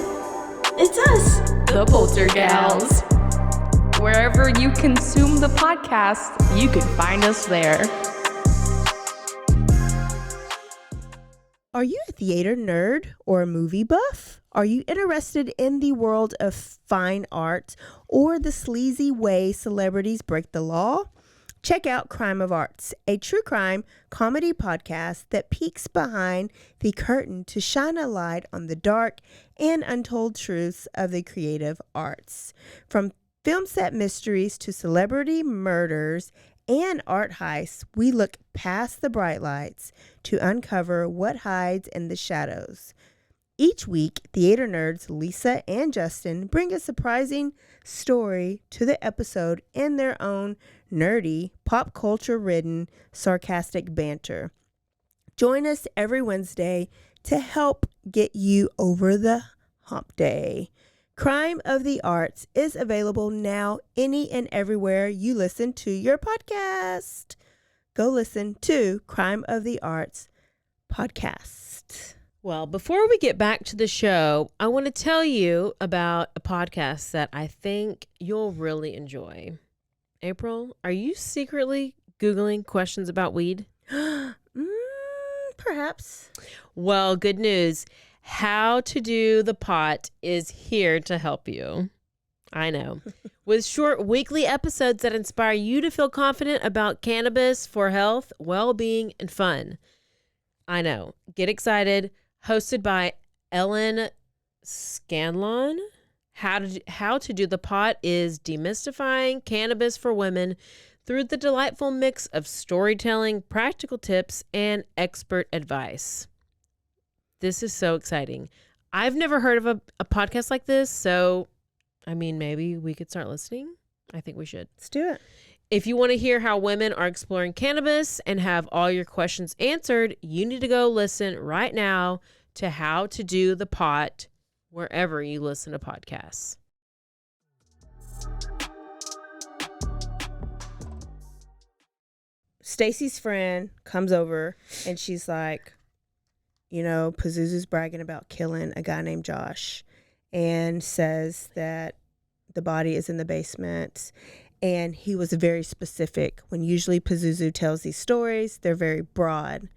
It's us, the Poltergals. Wherever you consume the podcast, you can find us there. Are you a theater nerd or a movie buff? Are you interested in the world of fine art or the sleazy way celebrities break the law? Check out Crime of Arts, a true crime comedy podcast that peeks behind the curtain to shine a light on the dark and untold truths of the creative arts. From film set mysteries to celebrity murders and art heists, we look past the bright lights to uncover what hides in the shadows. Each week, theater nerds Lisa and Justin bring a surprising story to the episode in their own nerdy, pop culture-ridden, sarcastic banter. Join us every Wednesday to help get you over the hump day. Crime of the Arts is available now any and everywhere you listen to your podcast. Go listen to Crime of the Arts podcast. Well, before we get back to the show, I want to tell you about a podcast that I think you'll really enjoy. April, are you secretly Googling questions about weed? Perhaps. Well, good news. How to Do the Pot is here to help you. I know. With short weekly episodes that inspire you to feel confident about cannabis for health, well-being, and fun. I know. Get excited. Hosted by Ellen Scanlon. How to Do the Pot is demystifying cannabis for women through the delightful mix of storytelling, practical tips, and expert advice. This is so exciting. I've never heard of a podcast like this, so, I mean, maybe we could start listening. I think we should. Let's do it. If you want to hear how women are exploring cannabis and have all your questions answered, you need to go listen right now to How to Do the Pot, wherever you listen to podcasts. Stacy's friend comes over and she's like, you know, Pazuzu's bragging about killing a guy named Josh and says that the body is in the basement. And he was very specific. When usually Pazuzu tells these stories, they're very broad.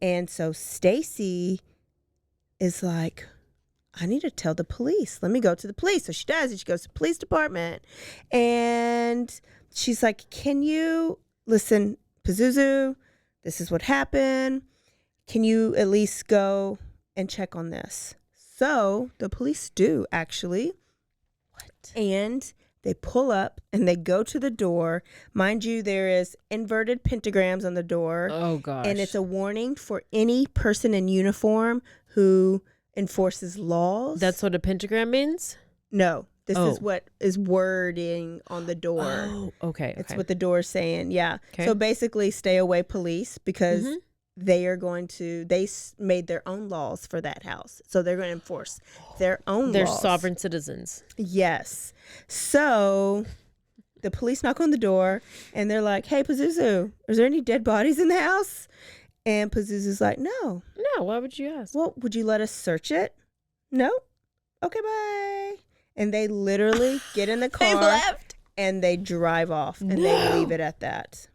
And so Stacy is like, I need to tell the police. Let me go to the police. So she does, and she goes to the police department. And she's like, can you listen, Pazuzu, this is what happened. Can you at least go and check on this? So the police do, actually. What? And they pull up and they go to the door. Mind you, there is inverted pentagrams on the door. Oh, gosh. And it's a warning for any person in uniform who enforces laws. That's what a pentagram means? No. This is what is wording on the door. Oh, okay. It's what the door is saying. Yeah. Okay. So basically, stay away, police, because they are going to, made their own laws for that house. So they're going to enforce their own laws. They're sovereign citizens. Yes. So the police knock on the door and they're like, hey, Pazuzu, is there any dead bodies in the house? And Pazuzu's like, no. No, why would you ask? Well, would you let us search it? No. Okay, bye. And they literally get in the car They left. and they drive off and they leave it at that.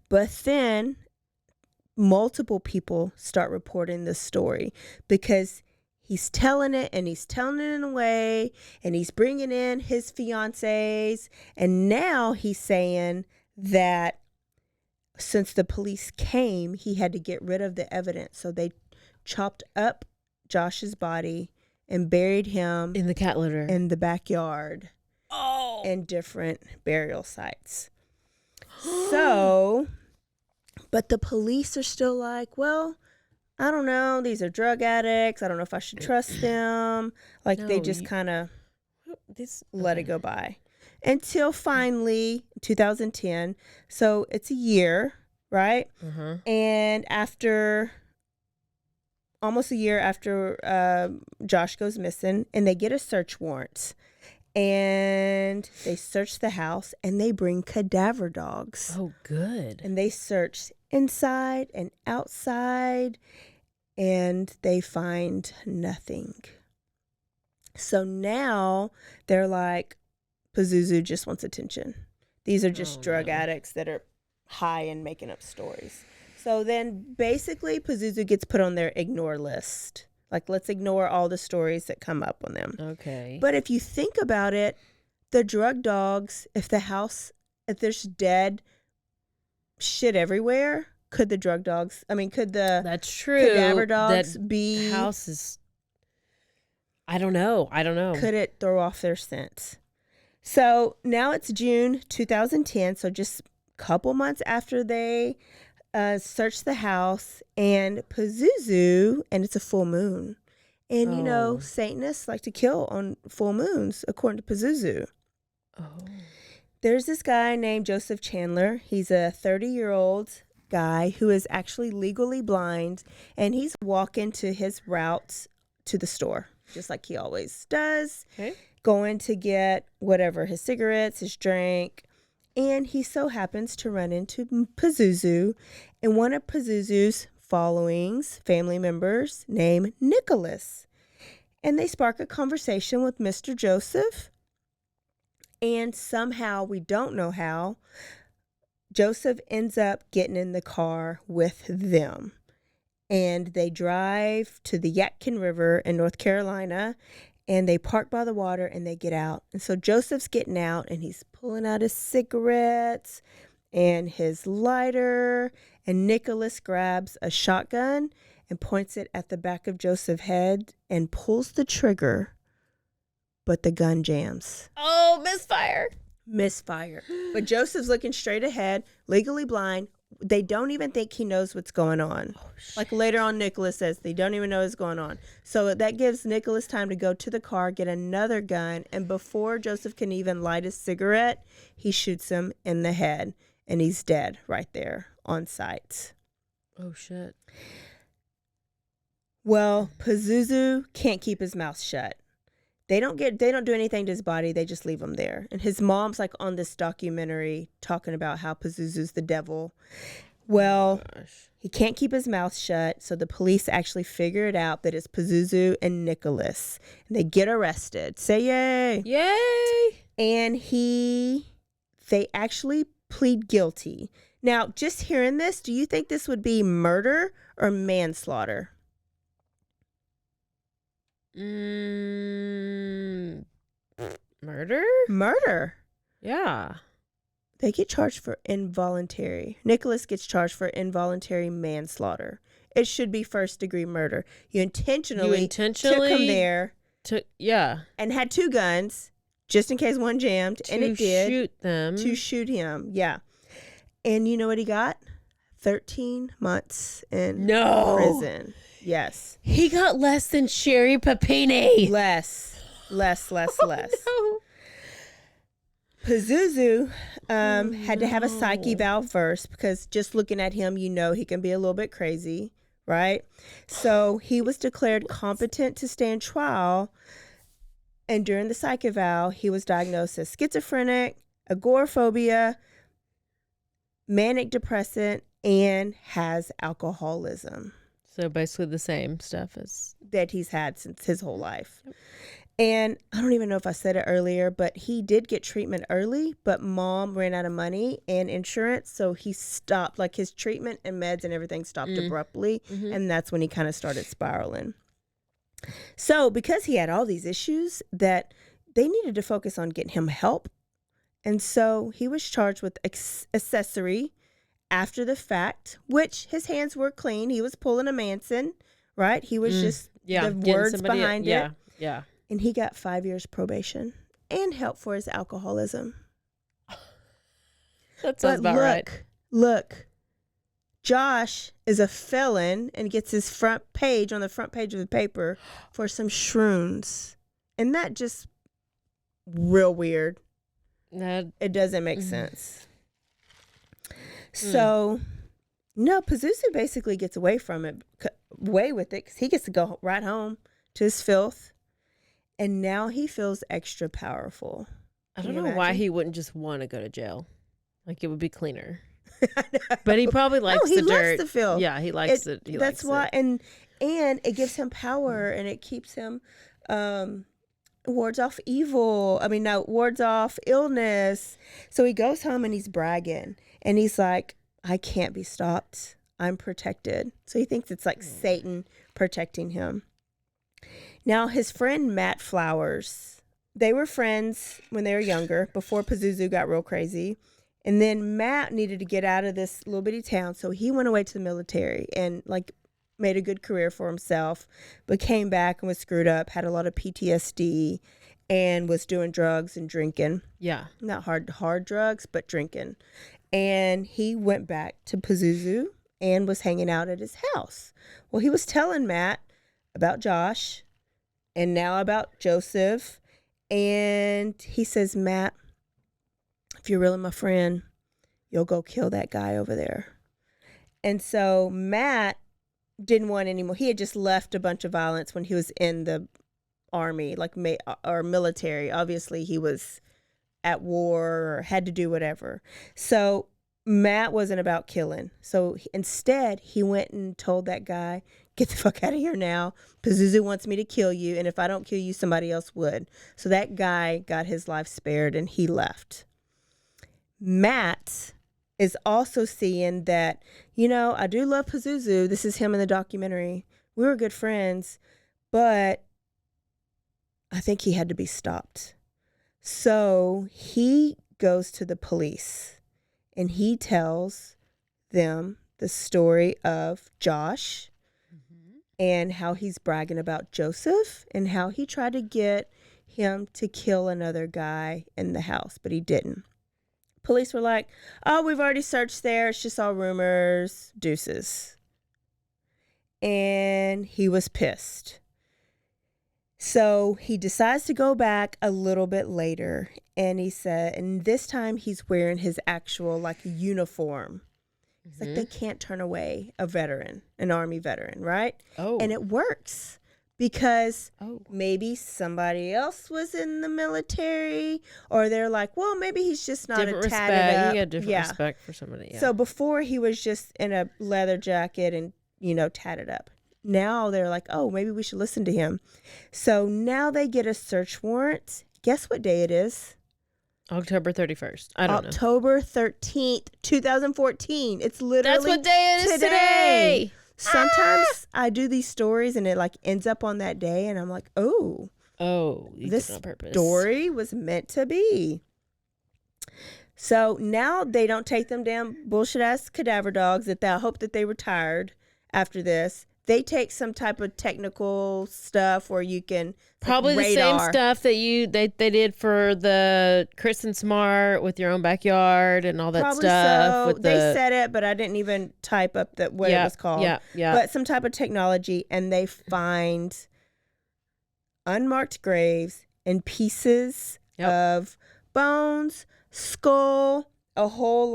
But then multiple people start reporting this story because he's telling it and he's telling it in a way and he's bringing in his fiancés. And now he's saying that since the police came, he had to get rid of the evidence. So they chopped up Josh's body and buried him In the cat litter. in the backyard Oh. and different burial sites. So, but the police are still like, well, I don't know. These are drug addicts. I don't know if I should trust them. Like they No, just you- kind of This let it go by. Until finally 2010. So it's a year, right? And after almost a year after Josh goes missing, and they get a search warrant. And they search the house and they bring cadaver dogs. Oh, good. And they search inside and outside and they find nothing. So now they're like, Pazuzu just wants attention. These are just drug addicts that are high and making up stories. So then basically Pazuzu gets put on their ignore list. Like, let's ignore all the stories that come up on them. Okay. But if you think about it, the drug dogs, if there's dead shit everywhere, could the That's true. cadaver dogs That be, house is, I don't know. could it throw off their scent? So now it's June 2010, so just a couple months after they searched the house, and Pazuzu, and it's a full moon. And, you know, Satanists like to kill on full moons, according to Pazuzu. Oh. There's this guy named Joseph Chandler. He's a 30-year-old guy who is actually legally blind, and he's walking to his route to the store, just like he always does, going to get whatever, his cigarettes, his drink. And he so happens to run into Pazuzu and one of Pazuzu's family members named Nicholas. And they spark a conversation with Mr. Joseph. And somehow, we don't know how, Joseph ends up getting in the car with them. And they drive to the Yadkin River in North Carolina. And they park by the water and they get out. And so Joseph's getting out and he's pulling out his cigarettes and his lighter. And Nicholas grabs a shotgun and points it at the back of Joseph's head and pulls the trigger. But the gun jams. Oh, misfire. But Joseph's looking straight ahead, legally blind. They don't even think he knows what's going on. Like later on, Nicholas says they don't even know what's going on. So that gives Nicholas time to go to the car, get another gun, and before Joseph can even light a cigarette, he shoots him in the head, and he's dead right there on site. Oh, shit. Well, Pazuzu can't keep his mouth shut. They don't do anything to his body. They just leave him there. And his mom's like on this documentary talking about how Pazuzu's the devil. Well, he can't keep his mouth shut. So the police actually figure it out that it's Pazuzu and Nicholas. And they get arrested. Say yay. Yay. And they actually plead guilty. Now, just hearing this, do you think this would be murder or manslaughter? Murder? Murder. Yeah. They get charged for involuntary. Nicholas gets charged for involuntary manslaughter. It should be first-degree murder. You intentionally took him there. And had 2 guns, just in case one jammed. And it did. To shoot them. To shoot him, yeah. And you know what he got? 13 months in prison. Yes. He got less than Sherry Papini. Less. No. Pazuzu had to have a psych eval first because just looking at him, you know he can be a little bit crazy, right? So he was declared competent to stand trial. And during the psych eval, he was diagnosed as schizophrenic, agoraphobia, manic depressant, and has alcoholism. So basically the same stuff as that he's had since his whole life. Yep. And I don't even know if I said it earlier, but he did get treatment early, but mom ran out of money and insurance. So he stopped, like his treatment and meds and everything stopped abruptly. Mm-hmm. And that's when he kind of started spiraling. So because he had all these issues that they needed to focus on getting him help. And so he was charged with accessory after the fact, which his hands were clean. He was pulling a Manson, right? He was just the words behind it. Yeah. And he got 5 years probation and help for his alcoholism. That sounds about right. Look, Josh is a felon and gets his front page on the front page of the paper for some shrooms. And that just real weird. It doesn't make sense. So, no, Pazuzu basically gets away with it because he gets to go right home to his filth. And now he feels extra powerful. I don't know why he wouldn't just want to go to jail. Like it would be cleaner. But he probably likes the dirt. He likes the filth. Yeah, he likes it. That's why, and it gives him power, and it keeps him wards off evil. Wards off illness. So he goes home and he's bragging, and he's like, "I can't be stopped. I'm protected." So he thinks it's like Satan protecting him. Now, his friend Matt Flowers, they were friends when they were younger, before Pazuzu got real crazy. And then Matt needed to get out of this little bitty town, so he went away to the military and made a good career for himself, but came back and was screwed up, had a lot of PTSD, and was doing drugs and drinking. Yeah. Not hard drugs, but drinking. And he went back to Pazuzu and was hanging out at his house. Well, he was telling Matt about Josh and now about Joseph. And he says, "Matt, if you're really my friend, you'll go kill that guy over there." And so Matt didn't want any more. He had just left a bunch of violence when he was in the army, or military. Obviously, he was at war or had to do whatever. So Matt wasn't about killing. So instead, he went and told that guy, "Get the fuck out of here now. Pazuzu wants me to kill you, and if I don't kill you, somebody else would." So that guy got his life spared, and he left. Matt is also seeing that, I do love Pazuzu. This is him in the documentary. We were good friends, but I think he had to be stopped. So he goes to the police, and he tells them the story of Josh and how he's bragging about Joseph and how he tried to get him to kill another guy in the house, but he didn't. Police were like, "Oh, we've already searched there. It's just all rumors, deuces." And he was pissed. So he decides to go back a little bit later, and he said, and this time he's wearing his actual uniform. It's like they can't turn away a veteran, an Army veteran, right? Oh. And it works because maybe somebody else was in the military, or they're like, well, maybe he's just not Different a tatted respect. up. You got different respect for somebody. Yeah. So before he was just in a leather jacket and, tatted up. Now they're like, oh, maybe we should listen to him. So now they get a search warrant. Guess what day it is? October 31st. I don't know. October 13th, 2014. It's literally That's what day it is today. Sometimes I do these stories and it like ends up on that day and I'm like, oh, you this did it on purpose. story was meant to be. So now they don't take them damn bullshit ass cadaver dogs that I hope that they retired after this. They take some type of technical stuff where you can probably the same stuff that they did for the Chris and Smart with your own backyard and all that probably stuff. So. They said it, but I didn't even type up what it was called. Yeah. But some type of technology, and they find unmarked graves and pieces of bones, skull, a whole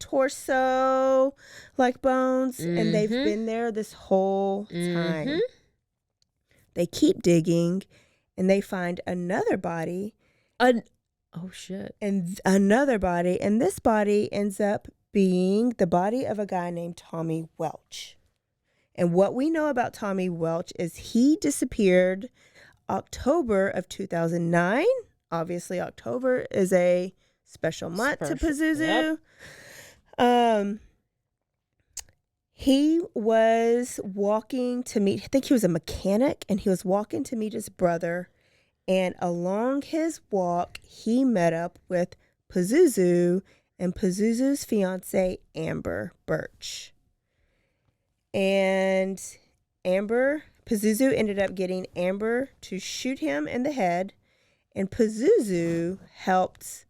torso like bones, and they've been there this whole time. They keep digging and they find another body. Oh shit. And another body, and this body ends up being the body of a guy named Tommy Welch. And what we know about Tommy Welch is he disappeared October of 2009. Obviously October is a special month to Pazuzu. Yep. He was walking to meet, I think he was a mechanic, and he was walking to meet his brother. And along his walk, he met up with Pazuzu and Pazuzu's fiance, Amber Birch. And Pazuzu ended up getting Amber to shoot him in the head. And Pazuzu helped,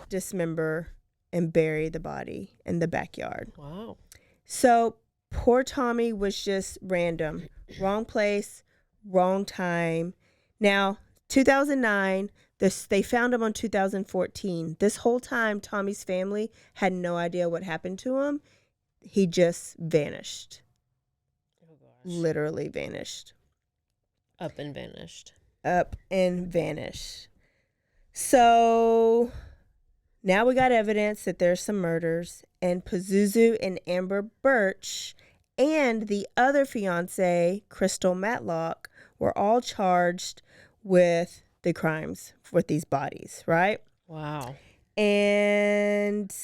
dismember and bury the body in the backyard. Wow. So poor Tommy was just random. Wrong place, wrong time. Now, 2009, they found him on 2014. This whole time, Tommy's family had no idea what happened to him. He just vanished. Oh, gosh. Literally vanished. Up and vanished. So now we got evidence that there's some murders, and Pazuzu and Amber Birch and the other fiance, Crystal Matlock, were all charged with the crimes with these bodies, right? Wow. And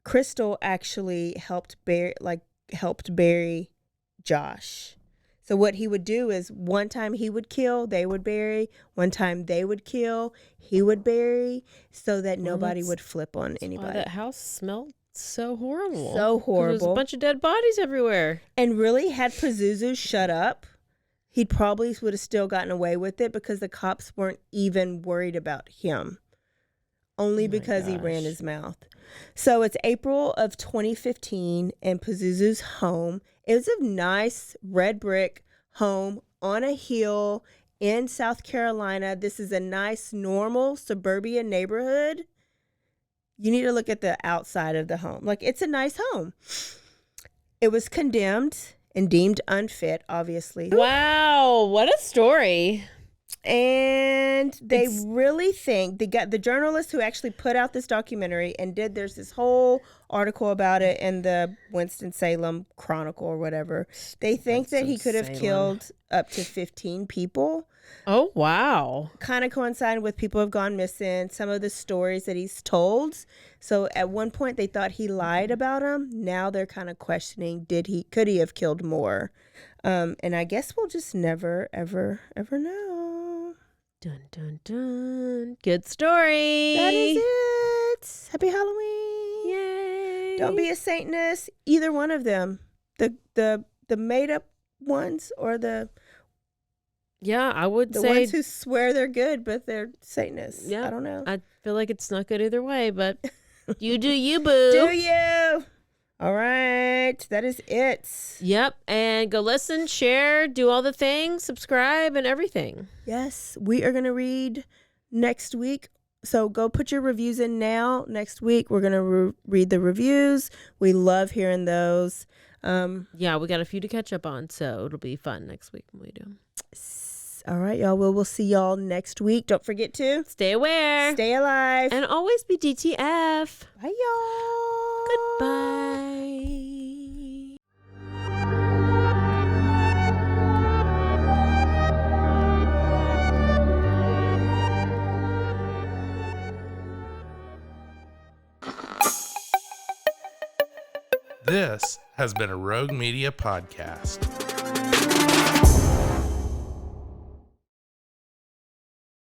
Crystal actually helped bury Josh. So what he would do is one time he would kill, they would bury. One time they would kill, he would bury, so that nobody would flip on anybody. Why that house smelled so horrible. So horrible. There's a bunch of dead bodies everywhere. And really, had Pazuzu shut up, he probably would have still gotten away with it because the cops weren't even worried about him. Only because he ran his mouth. So it's April of 2015, and Pazuzu's home. It was a nice red brick home on a hill in South Carolina. This is a nice, normal suburban neighborhood. You need to look at the outside of the home. It's a nice home. It was condemned and deemed unfit, obviously. Wow, what a story. And they really think the journalist who actually put out this documentary and there's this whole article about it in the Winston Salem Chronicle or whatever. They think that he could have killed up to 15 people. Oh, wow. Kind of coinciding with people have gone missing, some of the stories that he's told. So at one point they thought he lied about them. Now they're kind of questioning, could he have killed more? And I guess we'll just never, ever, ever know. Dun, dun, dun. Good story. That is it. Happy Halloween. Yay. Don't be a Satanist. Either one of them. The made up ones or the I would say the ones who swear they're good but they're Satanists. Yeah. I don't know. I feel like it's not good either way, but you do you, boo. Do you? All right. That is it. Yep. And go listen, share, do all the things, subscribe, and everything. Yes. We are going to read next week. So go put your reviews in now. Next week, we're going to read the reviews. We love hearing those. Yeah, we got a few to catch up on, so it'll be fun next week when we do. All right, y'all. Well, we'll see y'all next week. Don't forget to Stay aware. stay alive. And always be DTF. Bye, y'all. Goodbye. This has been a Rogue Media podcast.